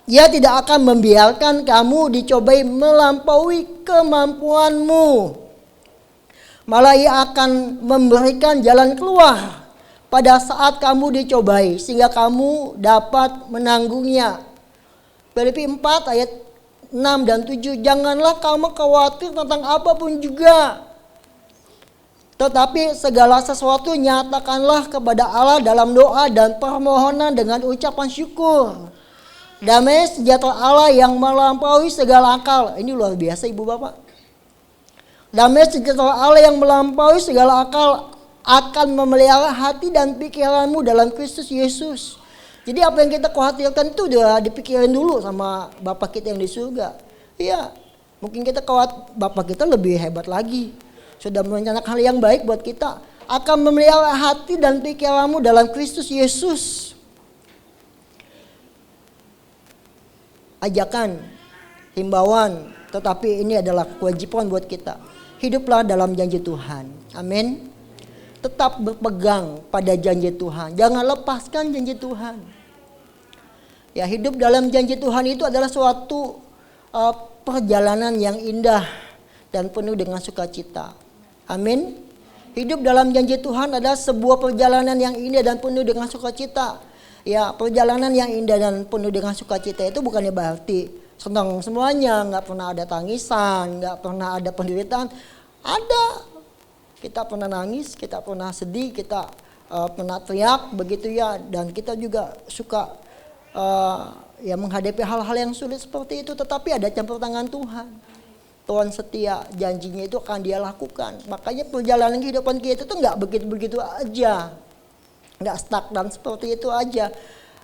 Dia tidak akan membiarkan kamu dicobai melampaui kemampuanmu. Malah ia akan memberikan jalan keluar pada saat kamu dicobai sehingga kamu dapat menanggungnya. Filipi 4 ayat 6 dan 7, janganlah kamu khawatir tentang apapun juga. Tetapi segala sesuatu nyatakanlah kepada Allah dalam doa dan permohonan dengan ucapan syukur. Damai sejahtera Allah yang melampaui segala akal. Ini luar biasa ibu bapak. Damai sejahtera Allah yang melampaui segala akal akan memelihara hati dan pikiranmu dalam Kristus Yesus. Jadi apa yang kita khawatirkan itu udah dipikirin dulu sama Bapak kita yang di surga. Iya, mungkin kita khawatir Bapak kita lebih hebat lagi. Sudah merencanakan hal yang baik buat kita. Akan memelihara hati dan pikiranmu dalam Kristus Yesus. Ajakan, himbauan, tetapi ini adalah kewajiban buat kita. Hiduplah dalam janji Tuhan. Amin. Tetap berpegang pada janji Tuhan. Jangan lepaskan janji Tuhan. Ya, hidup dalam janji Tuhan itu adalah suatu perjalanan yang indah dan penuh dengan sukacita. Amin. Hidup dalam janji Tuhan adalah sebuah perjalanan yang indah dan penuh dengan sukacita. Ya, perjalanan yang indah dan penuh dengan sukacita itu bukannya berarti senang semuanya, nggak pernah ada tangisan, nggak pernah ada penderitaan. Ada. Kita pernah nangis, kita pernah sedih, kita pernah teriak begitu ya, dan kita juga suka ya menghadapi hal-hal yang sulit seperti itu, tetapi ada campur tangan Tuhan. Tuhan setia, janjinya itu akan Dia lakukan. Makanya perjalanan kehidupan kita itu nggak begitu-begitu aja, nggak stuck dan seperti itu aja.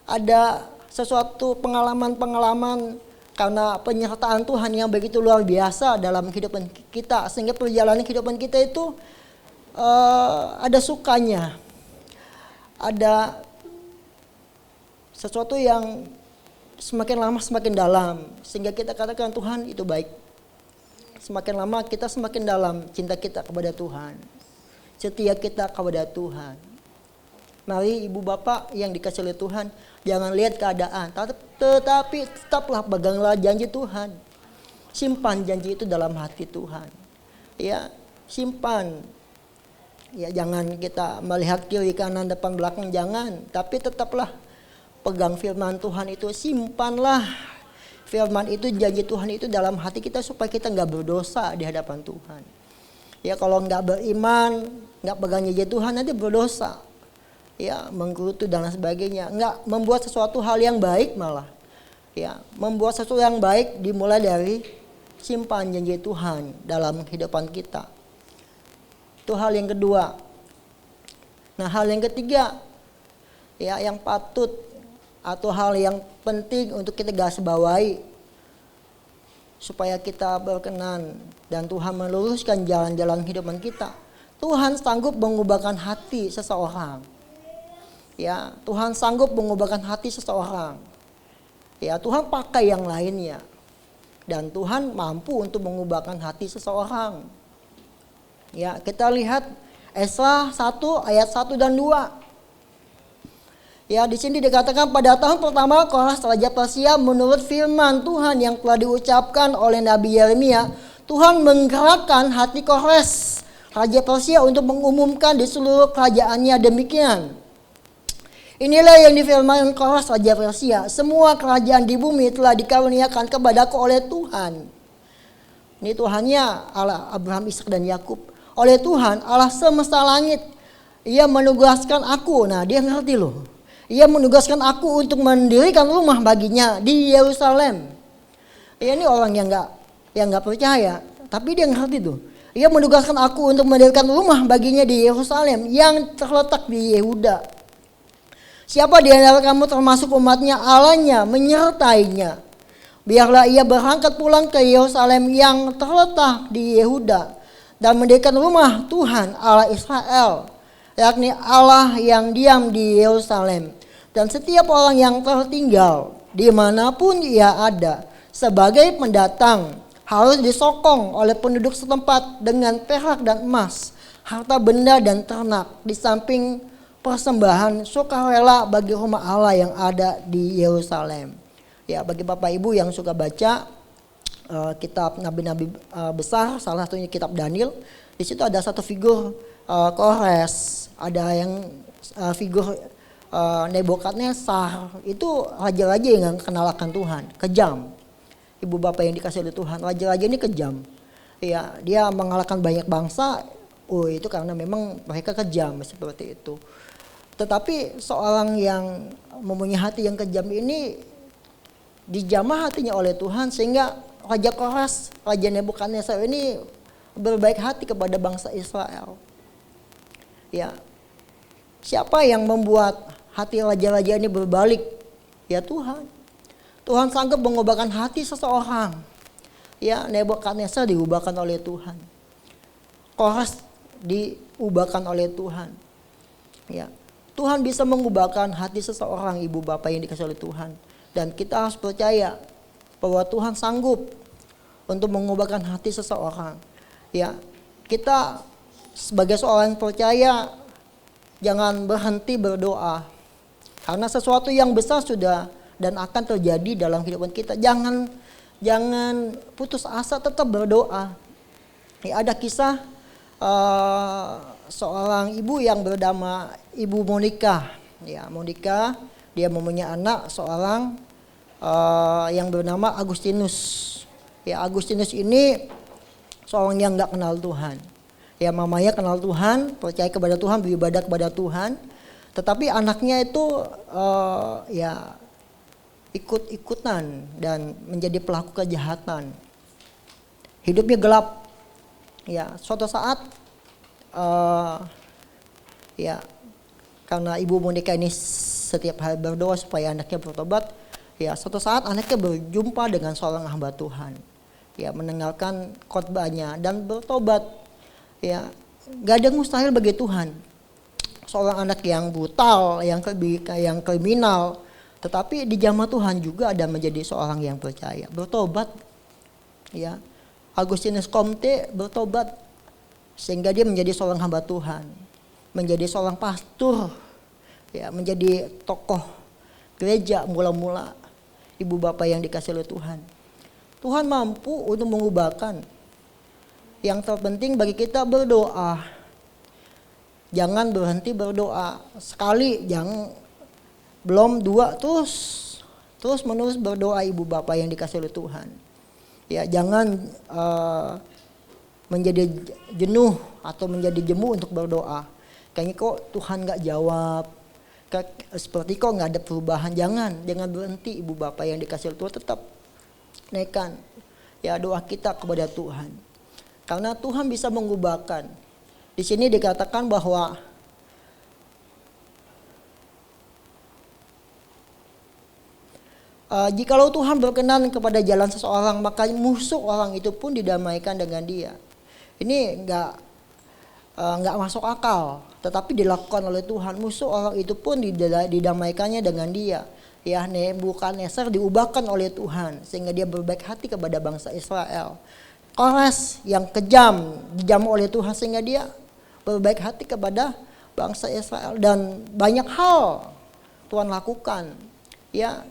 Ada sesuatu pengalaman-pengalaman karena penyertaan Tuhan yang begitu luar biasa dalam kehidupan kita, sehingga perjalanan kehidupan kita itu ada sukanya, ada sesuatu yang semakin lama semakin dalam, sehingga kita katakan Tuhan itu baik. Semakin lama kita semakin dalam cinta kita kepada Tuhan, setia kita kepada Tuhan. Mari ibu bapak yang dikasih oleh Tuhan, jangan lihat keadaan, tetapi tetaplah peganglah janji Tuhan. Simpan janji itu dalam hati Tuhan. Ya, simpan. Ya, jangan kita melihat kiri kanan depan belakang, jangan, tapi tetaplah pegang firman Tuhan itu, simpanlah firman itu, janji Tuhan itu dalam hati kita supaya kita nggak berdosa di hadapan Tuhan. Ya, kalau nggak beriman, nggak pegang janji Tuhan, nanti berdosa. Ya, menggerutu dan sebagainya, nggak membuat sesuatu hal yang baik malah. Ya, membuat sesuatu yang baik dimulai dari simpan janji Tuhan dalam kehidupan kita. Itu hal yang kedua. Nah, hal yang ketiga, ya, yang patut atau hal yang penting untuk kita garis bawahi supaya kita berkenan dan Tuhan meluruskan jalan-jalan kehidupan kita. Tuhan sanggup mengubahkan hati seseorang. Ya, Tuhan sanggup mengubahkan hati seseorang. Ya, Tuhan pakai yang lainnya. Dan Tuhan mampu untuk mengubahkan hati seseorang. Ya, kita lihat Esra 1 ayat 1 dan 2. Ya, di sini dikatakan pada tahun pertama Korah raja Persia, menurut firman Tuhan yang telah diucapkan oleh Nabi Yeremia, Tuhan menggerakkan hati Kores raja Persia untuk mengumumkan di seluruh kerajaannya demikian. Inilah yang difirmankan Korah raja Persia, semua kerajaan di bumi telah dikaruniakan kepadaku oleh Tuhan. Ini Tuhannya Allah Abraham, Ishak dan Yakub. Oleh Tuhan Allah semesta langit, Ia menugaskan aku. Nah, dia ngerti loh. Ia menugaskan aku untuk mendirikan rumah baginya di Yerusalem. Ya, ini orang yang nggak percaya, tapi dia ngerti tuh. Ia menugaskan aku untuk mendirikan rumah baginya di Yerusalem yang terletak di Yehuda. Siapa di antara kamu termasuk umatnya, Allahnya menyertainya. Biarlah ia berangkat pulang ke Yerusalem yang terletak di Yehuda dan mendirikan rumah Tuhan Allah Israel, yakni Allah yang diam di Yerusalem. Dan setiap orang yang tertinggal dimanapun ia ada sebagai pendatang harus disokong oleh penduduk setempat dengan perak dan emas, harta benda dan ternak, di samping persembahan sukarela bagi rumah Allah yang ada di Yerusalem. Ya, bagi Bapak Ibu yang suka baca kitab nabi-nabi besar, salah satunya kitab Daniel, di situ ada satu figur Kores, ada yang figur Nebukadnezar. Itu raja-raja yang kenal akan Tuhan, kejam. Ibu bapak yang dikasih oleh Tuhan, raja-raja ini kejam. Ya, dia mengalahkan banyak bangsa oh itu karena memang mereka kejam seperti itu. Tetapi seorang yang mempunyai hati yang kejam ini dijamah hatinya oleh Tuhan sehingga Raja Koras, Raja Nebukadnezar ini berbaik hati kepada bangsa Israel. Ya, siapa yang membuat hati raja-raja ini berbalik? Ya Tuhan. Tuhan sanggup mengubahkan hati seseorang. Ya, Nebukadnezar diubahkan oleh Tuhan. Koras diubahkan oleh Tuhan. Ya, Tuhan bisa mengubahkan hati seseorang, ibu bapak yang dikasihi oleh Tuhan. Dan kita harus percaya bahwa Tuhan sanggup untuk mengubahkan hati seseorang. Ya, kita sebagai seorang yang percaya jangan berhenti berdoa. Karena sesuatu yang besar sudah dan akan terjadi dalam kehidupan kita. Jangan putus asa, tetap berdoa. Ya, ada kisah seorang ibu yang bernama Ibu Monica. Ya, Monica dia mempunyai anak seorang yang bernama Agustinus. Ya, Agustinus ini seorang yang nggak kenal Tuhan. Ya, mamanya kenal Tuhan, percaya kepada Tuhan, beribadah kepada Tuhan. Tetapi anaknya itu ya ikut-ikutan dan menjadi pelaku kejahatan. Hidupnya gelap. Ya, suatu saat ya karena Ibu Monica ini setiap hari berdoa supaya anaknya bertobat. Ya, suatu saat anaknya berjumpa dengan seorang hamba Tuhan. Ya, mendengarkan khotbahnya dan bertobat. Ya, gak ada mustahil bagi Tuhan. Seorang anak yang brutal, yang kriminal, tetapi dijamah Tuhan juga ada menjadi seorang yang percaya, bertobat. Ya, Agustinus Comte bertobat sehingga dia menjadi seorang hamba Tuhan, menjadi seorang pastor, ya, menjadi tokoh gereja mula-mula. Ibu bapak yang dikasihi oleh Tuhan, Tuhan mampu untuk mengubahkan. Yang terpenting bagi kita berdoa. Jangan berhenti berdoa. Sekali, jangan, belum, dua, terus menerus berdoa ibu bapak yang dikasihi oleh Tuhan. Ya, jangan menjadi jenuh atau menjadi jemu untuk berdoa. Kayaknya kok Tuhan gak jawab. Seperti kok gak ada perubahan. Jangan berhenti ibu bapak yang dikasihi oleh Tuhan. Tetap naikkan ya doa kita kepada Tuhan. Karena Tuhan bisa mengubahkan. Di sini dikatakan bahwa jikalau Tuhan berkenan kepada jalan seseorang, maka musuh orang itu pun didamaikan dengan dia. Ini nggak masuk akal, tetapi dilakukan oleh Tuhan. Musuh orang itu pun didamaikannya dengan dia. Ya, Nebukadnezar diubahkan oleh Tuhan sehingga dia berbaik hati kepada bangsa Israel. Koras yang kejam dijamah oleh Tuhan sehingga dia berbaik hati kepada bangsa Israel. Dan banyak hal Tuhan lakukan. Ya,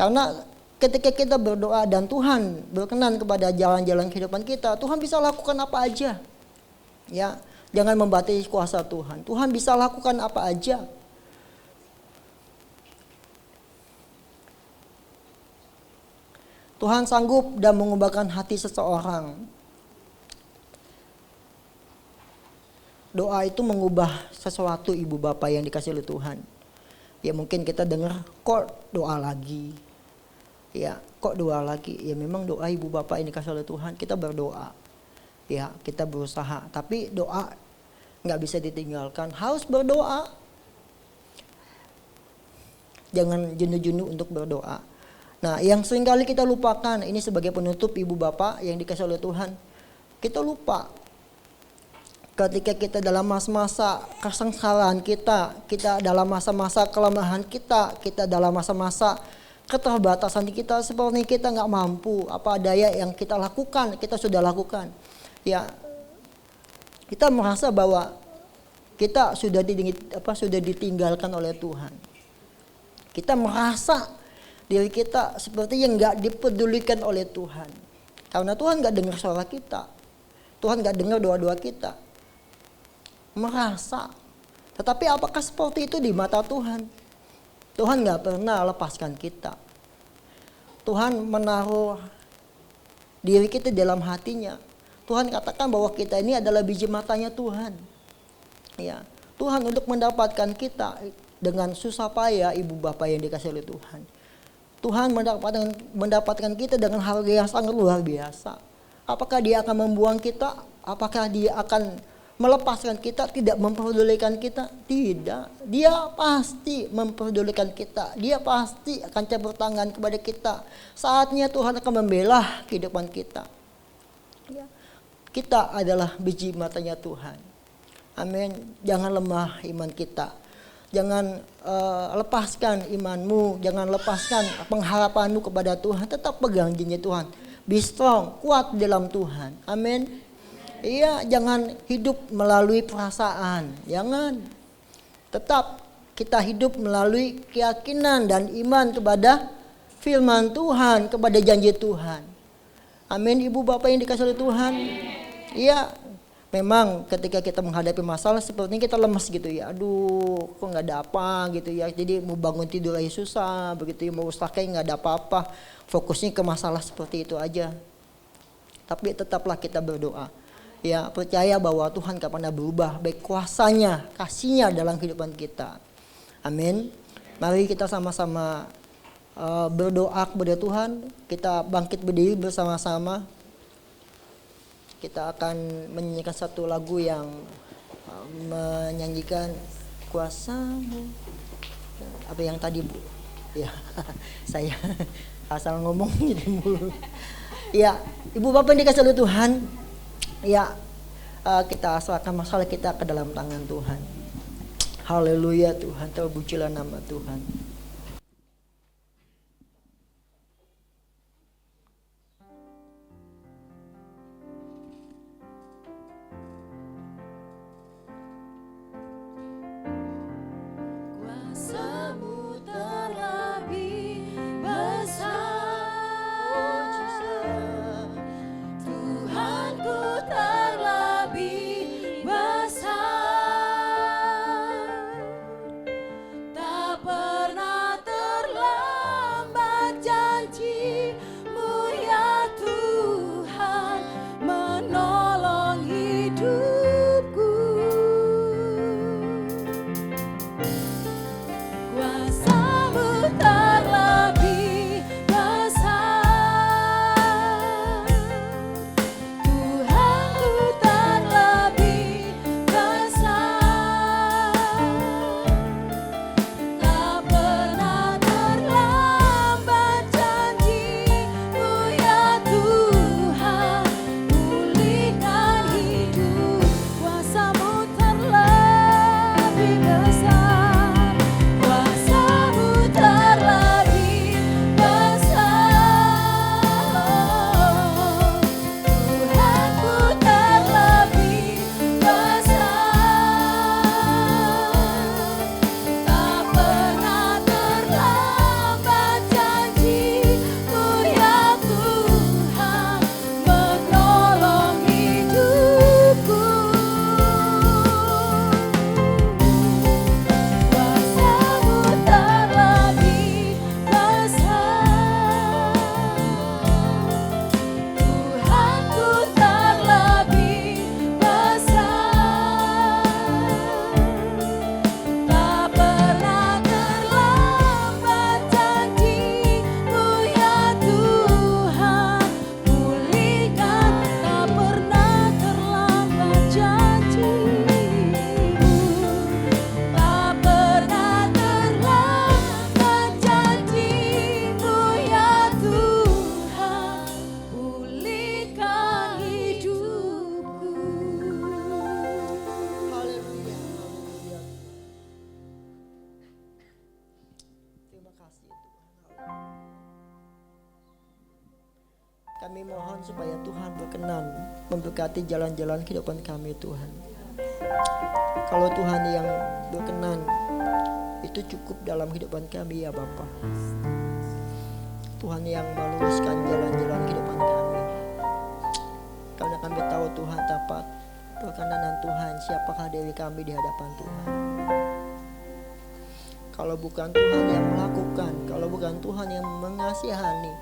karena ketika kita berdoa dan Tuhan berkenan kepada jalan-jalan kehidupan kita, Tuhan bisa lakukan apa aja. Ya, jangan membatasi kuasa Tuhan. Tuhan bisa lakukan apa aja. Tuhan sanggup dan mengubahkan hati seseorang. Doa itu mengubah sesuatu ibu bapak yang dikasihi oleh Tuhan. Ya, mungkin kita dengar kok doa lagi. Ya, kok doa lagi? Ya, memang doa ibu bapak yang dikasihi oleh Tuhan, kita berdoa. Ya, kita berusaha, tapi doa nggak bisa ditinggalkan, harus berdoa. Jangan jenuh-jenuh untuk berdoa. Nah, yang seringkali kita lupakan, ini sebagai penutup ibu bapak yang dikasihi oleh Tuhan, kita lupa ketika kita dalam masa-masa kesengsaraan kita dalam masa-masa kelemahan kita dalam masa-masa keterbatasan kita, seperti kita nggak mampu, apa daya yang kita lakukan, kita sudah lakukan. Ya, kita merasa bahwa kita sudah ditinggalkan oleh Tuhan. Kita merasa diri kita seperti yang gak dipedulikan oleh Tuhan. Karena Tuhan gak dengar suara kita. Tuhan gak dengar doa-doa kita. Merasa. Tetapi apakah seperti itu di mata Tuhan? Tuhan gak pernah lepaskan kita. Tuhan menaruh diri kita dalam hatinya. Tuhan katakan bahwa kita ini adalah biji matanya Tuhan. Ya, Tuhan untuk mendapatkan kita dengan susah payah, ibu bapak yang dikasih oleh Tuhan. Tuhan mendapatkan kita dengan harga yang sangat luar biasa. Apakah dia akan membuang kita? Apakah dia akan melepaskan kita, tidak memperdulikan kita? Tidak. Dia pasti memperdulikan kita. Dia pasti akan campur tangan kepada kita. Saatnya Tuhan akan membela kehidupan kita. Ya. Kita adalah biji matanya Tuhan. Amin. Jangan lemah iman kita. Jangan lepaskan imanmu. Jangan lepaskan pengharapanmu kepada Tuhan. Tetap pegang janji Tuhan. Be strong, kuat dalam Tuhan. Amin. Iya, jangan hidup melalui perasaan. Jangan. Tetap kita hidup melalui keyakinan dan iman kepada firman Tuhan, kepada janji Tuhan. Amin. Ibu bapak yang dikasih oleh Tuhan. Iya, memang ketika kita menghadapi masalah sepertinya kita lemas gitu ya. Aduh, kok nggak ada apa gitu ya. Jadi mau bangun tidur aja susah, begitu ya, mau usaha nggak ada apa-apa. Fokusnya ke masalah seperti itu aja. Tapi tetaplah kita berdoa. Ya, percaya bahwa Tuhan gak pernah berubah, baik kuasanya, kasihnya dalam kehidupan kita. Amin. Mari kita sama-sama berdoa kepada Tuhan. Kita bangkit berdiri bersama-sama. Kita akan menyanyikan satu lagu yang menyanyikan kuasamu. Apa yang tadi Bu? Ya, saya asal ngomong jadi mulu. Ya, ibu bapak yang dikasih oleh Tuhan. Ya, kita serahkan masalah kita ke dalam tangan Tuhan. Haleluya Tuhan, terpujilah nama Tuhan. Kuasamu terlebih besar, Tuhanku terlebih besar, tak pernah terlambat janji-Mu ya Tuhan menolong hidupku. Kuasamu terlebih besar, Tuhanku terlebih besar, tak pernah terlambat janji-Mu ya Tuhan pulihkan hidup. Kuasamu terlebih besar, kuasamu terlebih besar, Tuhanku terlebih besar, tak pernah terlambat janji-Mu ya Tuhan menolong hidupku. Kuasamu terlebih besar, Tuhanku terlebih besar, tak pernah terlambat janji-Mu ya Tuhan pulihkan, tak pernah terlambat janji-Mu, tak pernah terlambat janji-Mu ya Tuhan pulihkan hidupku. Haleluya, haleluya. Terima kasih Tuhan. Kami mohon supaya Tuhan berkenan memberkati jalan-jalan kehidupan kami Tuhan. Kalau Tuhan yang berkenan, itu cukup dalam kehidupan kami ya Bapa. Tuhan yang meluruskan jalan-jalan kehidupan kami. Karena kami tahu Tuhan dapat perkenanan Tuhan, siapakah diri kami di hadapan Tuhan. Kalau bukan Tuhan yang melakukan, kalau bukan Tuhan yang mengasihani,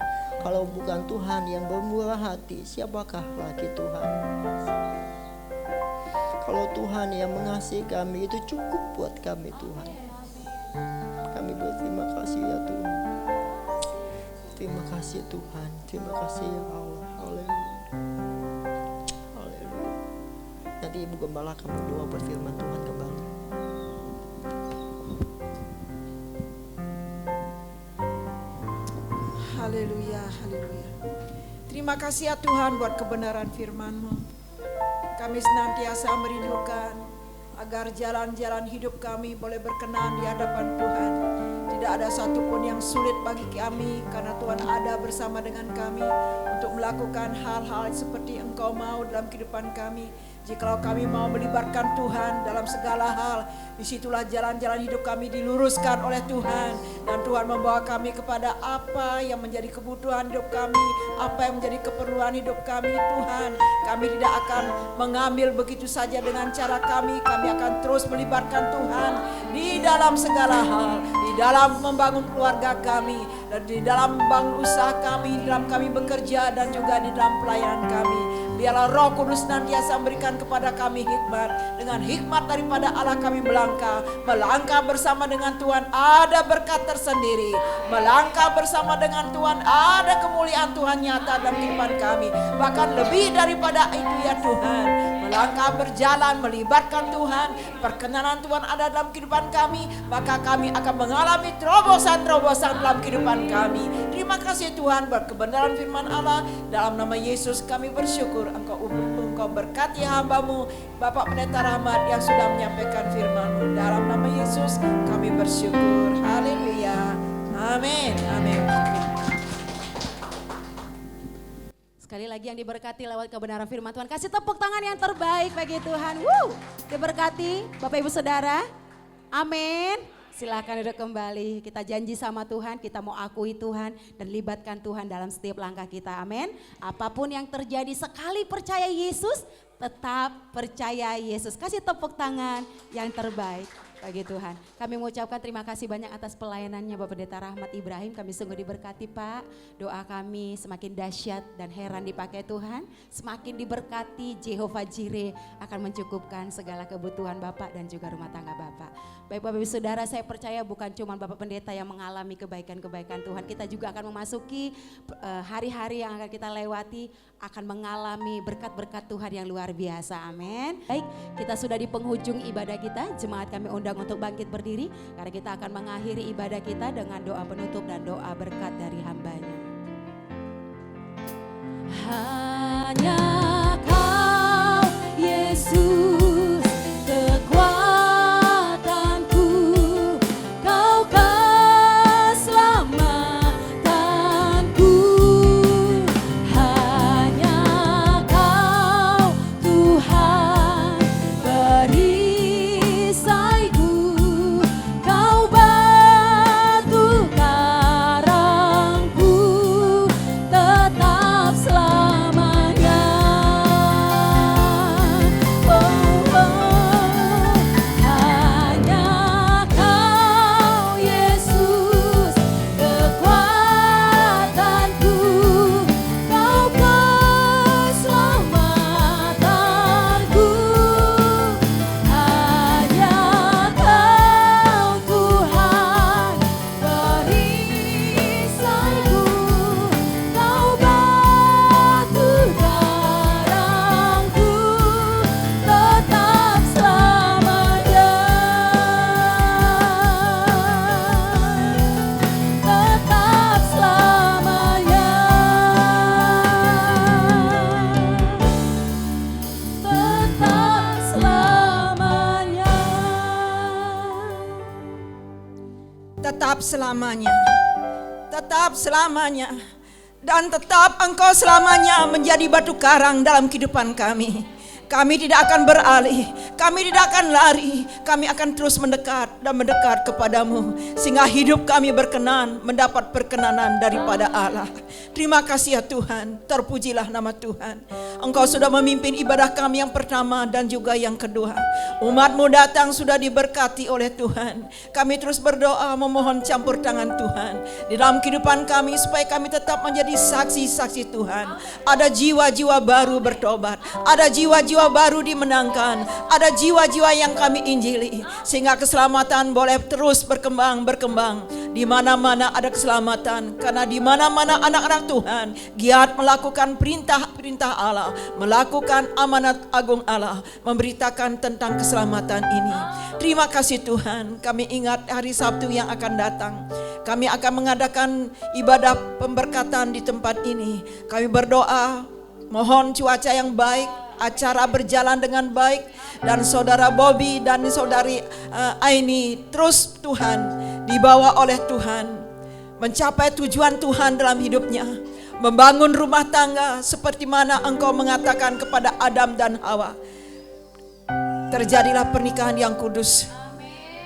Kalau bukan Tuhan yang bermurah hati, siapakah lagi Tuhan? Kalau Tuhan yang mengasihi kami, itu cukup buat kami Tuhan. Kami berterima kasih ya Tuhan. Terima kasih Tuhan, terima kasih ya Allah. Haleluya. Haleluya. Nanti Ibu Gembala akan berdoa buat firman Tuhan kembali. Haleluya, haleluya. Terima kasih ya Tuhan buat kebenaran firman-Mu. Kami senantiasa merindukan agar jalan-jalan hidup kami boleh berkenan di hadapan Tuhan. Tidak ada satupun yang sulit bagi kami karena Tuhan ada bersama dengan kami untuk melakukan hal-hal seperti Engkau mau dalam kehidupan kami. Jikalau kami mau melibatkan Tuhan dalam segala hal, disitulah jalan-jalan hidup kami diluruskan oleh Tuhan. Dan Tuhan membawa kami kepada apa yang menjadi kebutuhan hidup kami, apa yang menjadi keperluan hidup kami Tuhan. Kami tidak akan mengambil begitu saja dengan cara kami akan terus melibatkan Tuhan di dalam segala hal, di dalam membangun keluarga kami, dan di dalam membangun usaha kami, di dalam kami bekerja, dan juga di dalam pelayanan kami. Biarlah Roh Kudus nantiasa memberikan kepada kami hikmat. Dengan hikmat daripada Allah kami melangkah bersama dengan Tuhan ada berkat tersendiri. Melangkah bersama dengan Tuhan ada kemuliaan Tuhan nyata dalam kehidupan kami. Bahkan lebih daripada itu ya Tuhan, melangkah berjalan melibatkan Tuhan, perkenanan Tuhan ada dalam kehidupan kami, maka kami akan mengalami terobosan-terobosan dalam kehidupan kami. Terima kasih Tuhan buat kebenaran firman Allah. Dalam nama Yesus kami bersyukur. Engkau berkati hamba-Mu Bapak Pendeta Rahmat yang sudah menyampaikan firman-Mu. Dalam nama Yesus kami bersyukur. Haleluya. Amin. Amin. Sekali lagi yang diberkati lewat kebenaran firman Tuhan. Kasih tepuk tangan yang terbaik bagi Tuhan. Woo! Diberkati Bapak Ibu Saudara. Amin. Silakan duduk kembali. Kita janji sama Tuhan, kita mau akui Tuhan dan libatkan Tuhan dalam setiap langkah kita. Amin. Apapun yang terjadi, sekali percaya Yesus, tetap percaya Yesus. Kasih tepuk tangan yang terbaik bagi Tuhan. Kami mengucapkan terima kasih banyak atas pelayanannya Bapak Pendeta Rahmat Ibrahim. Kami sungguh diberkati Pak. Doa kami semakin dahsyat dan heran dipakai Tuhan. Semakin diberkati, Jehovah Jireh akan mencukupkan segala kebutuhan Bapak dan juga rumah tangga Bapak. Baik Bapak Ibu Saudara, saya percaya bukan cuma Bapak Pendeta yang mengalami kebaikan-kebaikan Tuhan. Kita juga akan memasuki hari-hari yang akan kita lewati, akan mengalami berkat-berkat Tuhan yang luar biasa. Amin. Baik, kita sudah di penghujung ibadah kita. Jemaat kami undang untuk bangkit berdiri, karena kita akan mengakhiri ibadah kita dengan doa penutup dan doa berkat dari hamba-Nya. Hanya Kau Yesus kekuatanku, Kau keselamatanku. Hanya Kau Tuhan perisaiku, Kau batu karangku, tetap selamanya. Hanya Kau Yesus kekuatanku, Kau keselamatanku. Hanya Kau Tuhan perisaiku, Kau batu karangku, tetap selamanya. Tetap selamanya. Tetap selamanya. Tetap selamanya. Tetap selamanya. Dan tetap Engkau selamanya menjadi batu karang dalam kehidupan kami. Kami tidak akan beralih, kami tidak akan lari, kami akan terus mendekat dan mendekat kepadamu, sehingga hidup kami berkenan, mendapat perkenanan daripada Allah. Terima kasih ya Tuhan, terpujilah nama Tuhan. Engkau sudah memimpin ibadah kami yang pertama dan juga yang kedua. Umat-Mu datang sudah diberkati oleh Tuhan. Kami terus berdoa memohon campur tangan Tuhan di dalam kehidupan kami, supaya kami tetap menjadi saksi-saksi Tuhan. Ada jiwa-jiwa baru bertobat, ada jiwa-jiwa baru dimenangkan, ada jiwa-jiwa yang kami injili, sehingga keselamatan boleh terus berkembang. Di mana-mana ada keselamatan, karena di mana-mana anak-anak Tuhan giat melakukan perintah-perintah Allah, melakukan amanat agung Allah, memberitakan tentang keselamatan ini. Terima kasih Tuhan. Kami ingat hari Sabtu yang akan datang, kami akan mengadakan ibadah pemberkatan di tempat ini. Kami berdoa mohon cuaca yang baik, acara berjalan dengan baik, dan saudara Bobby dan saudari Aini terus Tuhan dibawa oleh Tuhan mencapai tujuan Tuhan dalam hidupnya, membangun rumah tangga seperti mana Engkau mengatakan kepada Adam dan Hawa. Terjadilah pernikahan yang kudus,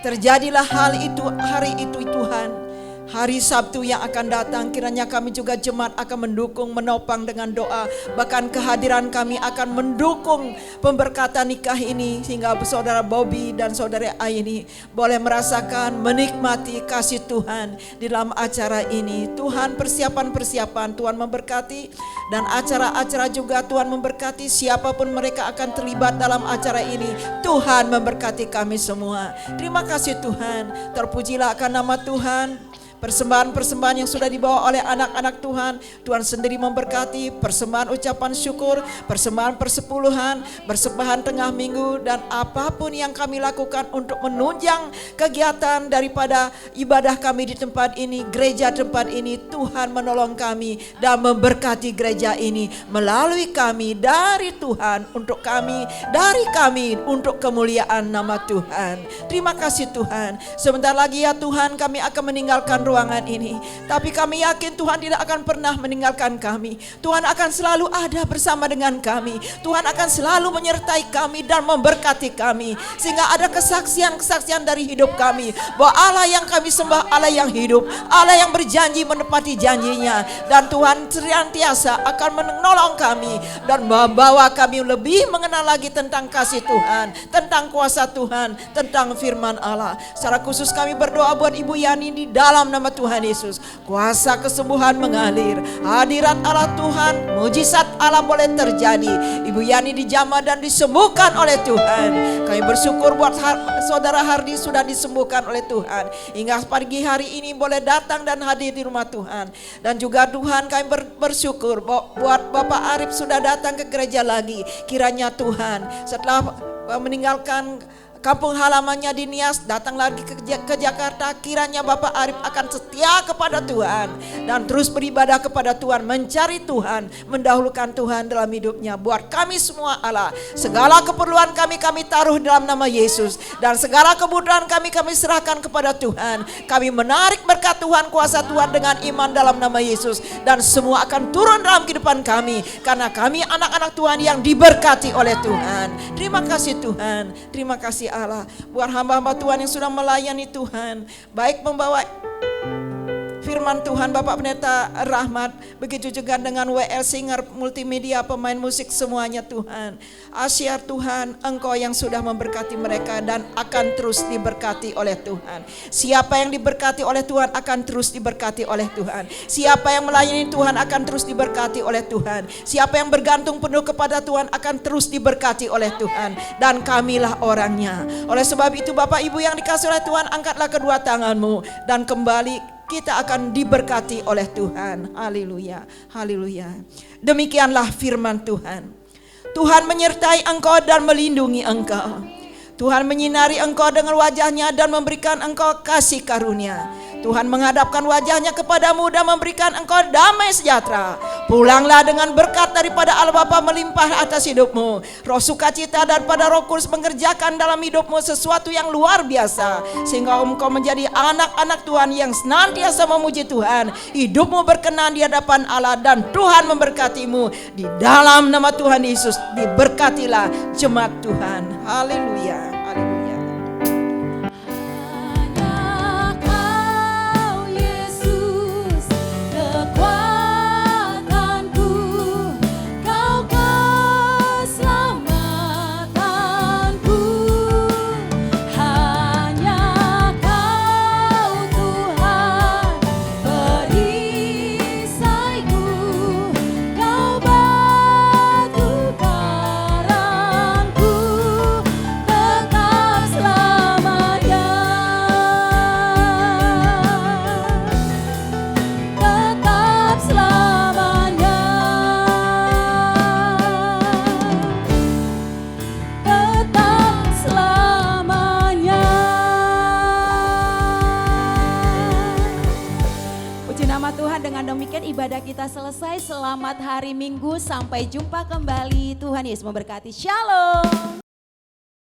terjadilah hal itu hari itu Tuhan. Hari Sabtu yang akan datang, kiranya kami juga jemaat akan mendukung, menopang dengan doa. Bahkan kehadiran kami akan mendukung pemberkatan nikah ini, sehingga saudara Bobby dan saudara Aini boleh merasakan, menikmati kasih Tuhan di dalam acara ini. Tuhan, persiapan-persiapan Tuhan memberkati, dan acara-acara juga Tuhan memberkati. Siapapun mereka akan terlibat dalam acara ini, Tuhan memberkati kami semua. Terima kasih Tuhan, terpujilah akan nama Tuhan. Persembahan-persembahan yang sudah dibawa oleh anak-anak Tuhan, Tuhan sendiri memberkati. Persembahan ucapan syukur, persembahan persepuluhan, persembahan tengah minggu, dan apapun yang kami lakukan untuk menunjang kegiatan daripada ibadah kami di tempat ini, gereja tempat ini. Tuhan menolong kami dan memberkati gereja ini melalui kami, dari Tuhan untuk kami, dari kami untuk kemuliaan nama Tuhan. Terima kasih Tuhan. Sebentar lagi ya Tuhan, kami akan meninggalkan ruangan ini, tapi kami yakin Tuhan tidak akan pernah meninggalkan kami. Tuhan akan selalu ada bersama dengan kami. Tuhan akan selalu menyertai kami dan memberkati kami, sehingga ada kesaksian-kesaksian dari hidup kami bahwa Allah yang kami sembah Allah yang hidup, Allah yang berjanji menepati janjinya, dan Tuhan senantiasa akan menolong kami dan membawa kami lebih mengenal lagi tentang kasih Tuhan, tentang kuasa Tuhan, tentang firman Allah. Secara khusus kami berdoa buat Ibu Yani di dalam nama Tuhan Yesus. Kuasa kesembuhan mengalir, hadirat Allah Tuhan, mujizat Allah boleh terjadi. Ibu Yani dijamah dan disembuhkan oleh Tuhan. Kami bersyukur buat saudara Hardi sudah disembuhkan oleh Tuhan, hingga pagi hari ini boleh datang dan hadir di rumah Tuhan. Dan juga Tuhan, kami bersyukur buat Bapak Arif sudah datang ke gereja lagi. Kiranya Tuhan setelah meninggalkan kampung halamannya di Nias, datang lagi ke Jakarta, kiranya Bapak Arif akan setia kepada Tuhan dan terus beribadah kepada Tuhan, mencari Tuhan, mendahulukan Tuhan dalam hidupnya. Buat kami semua Allah, segala keperluan kami taruh dalam nama Yesus, dan segala kebutuhan kami serahkan kepada Tuhan. Kami menarik berkat Tuhan, kuasa Tuhan dengan iman dalam nama Yesus, dan semua akan turun dalam kehidupan kami, karena kami anak-anak Tuhan yang diberkati oleh Tuhan. Terima kasih Tuhan, terima kasih Allah buat hamba-hamba Tuhan yang sudah melayani Tuhan, baik membawa firman Tuhan, Bapak Pendeta Rahmat, begitu juga dengan WL Singer Multimedia, pemain musik semuanya Tuhan. Asyar Tuhan, Engkau yang sudah memberkati mereka dan akan terus diberkati oleh Tuhan. Siapa yang diberkati oleh Tuhan akan terus diberkati oleh Tuhan. Siapa yang melayani Tuhan akan terus diberkati oleh Tuhan. Siapa yang bergantung penuh kepada Tuhan akan terus diberkati oleh Tuhan. Dan kamilah orangnya. Oleh sebab itu Bapak Ibu yang dikasihi oleh Tuhan, angkatlah kedua tanganmu dan kembali kita akan diberkati oleh Tuhan. Haleluya, haleluya. Demikianlah firman Tuhan. Tuhan menyertai engkau dan melindungi engkau. Tuhan menyinari engkau dengan wajahnya dan memberikan engkau kasih karunia. Tuhan menghadapkan wajahnya kepadamu dan memberikan engkau damai sejahtera. Pulanglah dengan berkat daripada Allah Bapa melimpah atas hidupmu. Roh sukacita daripada Roh Kudus mengerjakan dalam hidupmu sesuatu yang luar biasa, sehingga engkau menjadi anak-anak Tuhan yang senantiasa memuji Tuhan. Hidupmu berkenan di hadapan Allah dan Tuhan memberkatimu. Di dalam nama Tuhan Yesus diberkatilah jemaat Tuhan. Haleluya, haleluya. Hanya Kau Yesus kekuatanku, Kau keselamatanku. Hanya Kau Tuhan perisaiku, Kau batu karangku, tetap selamanya, tetap selamanya, tetap selamanya. Puji nama Tuhan, dengan demikian ibadah kita selesai. Selamat hari Minggu, sampai jumpa kembali. Tuhan Yesus memberkati. Shalom.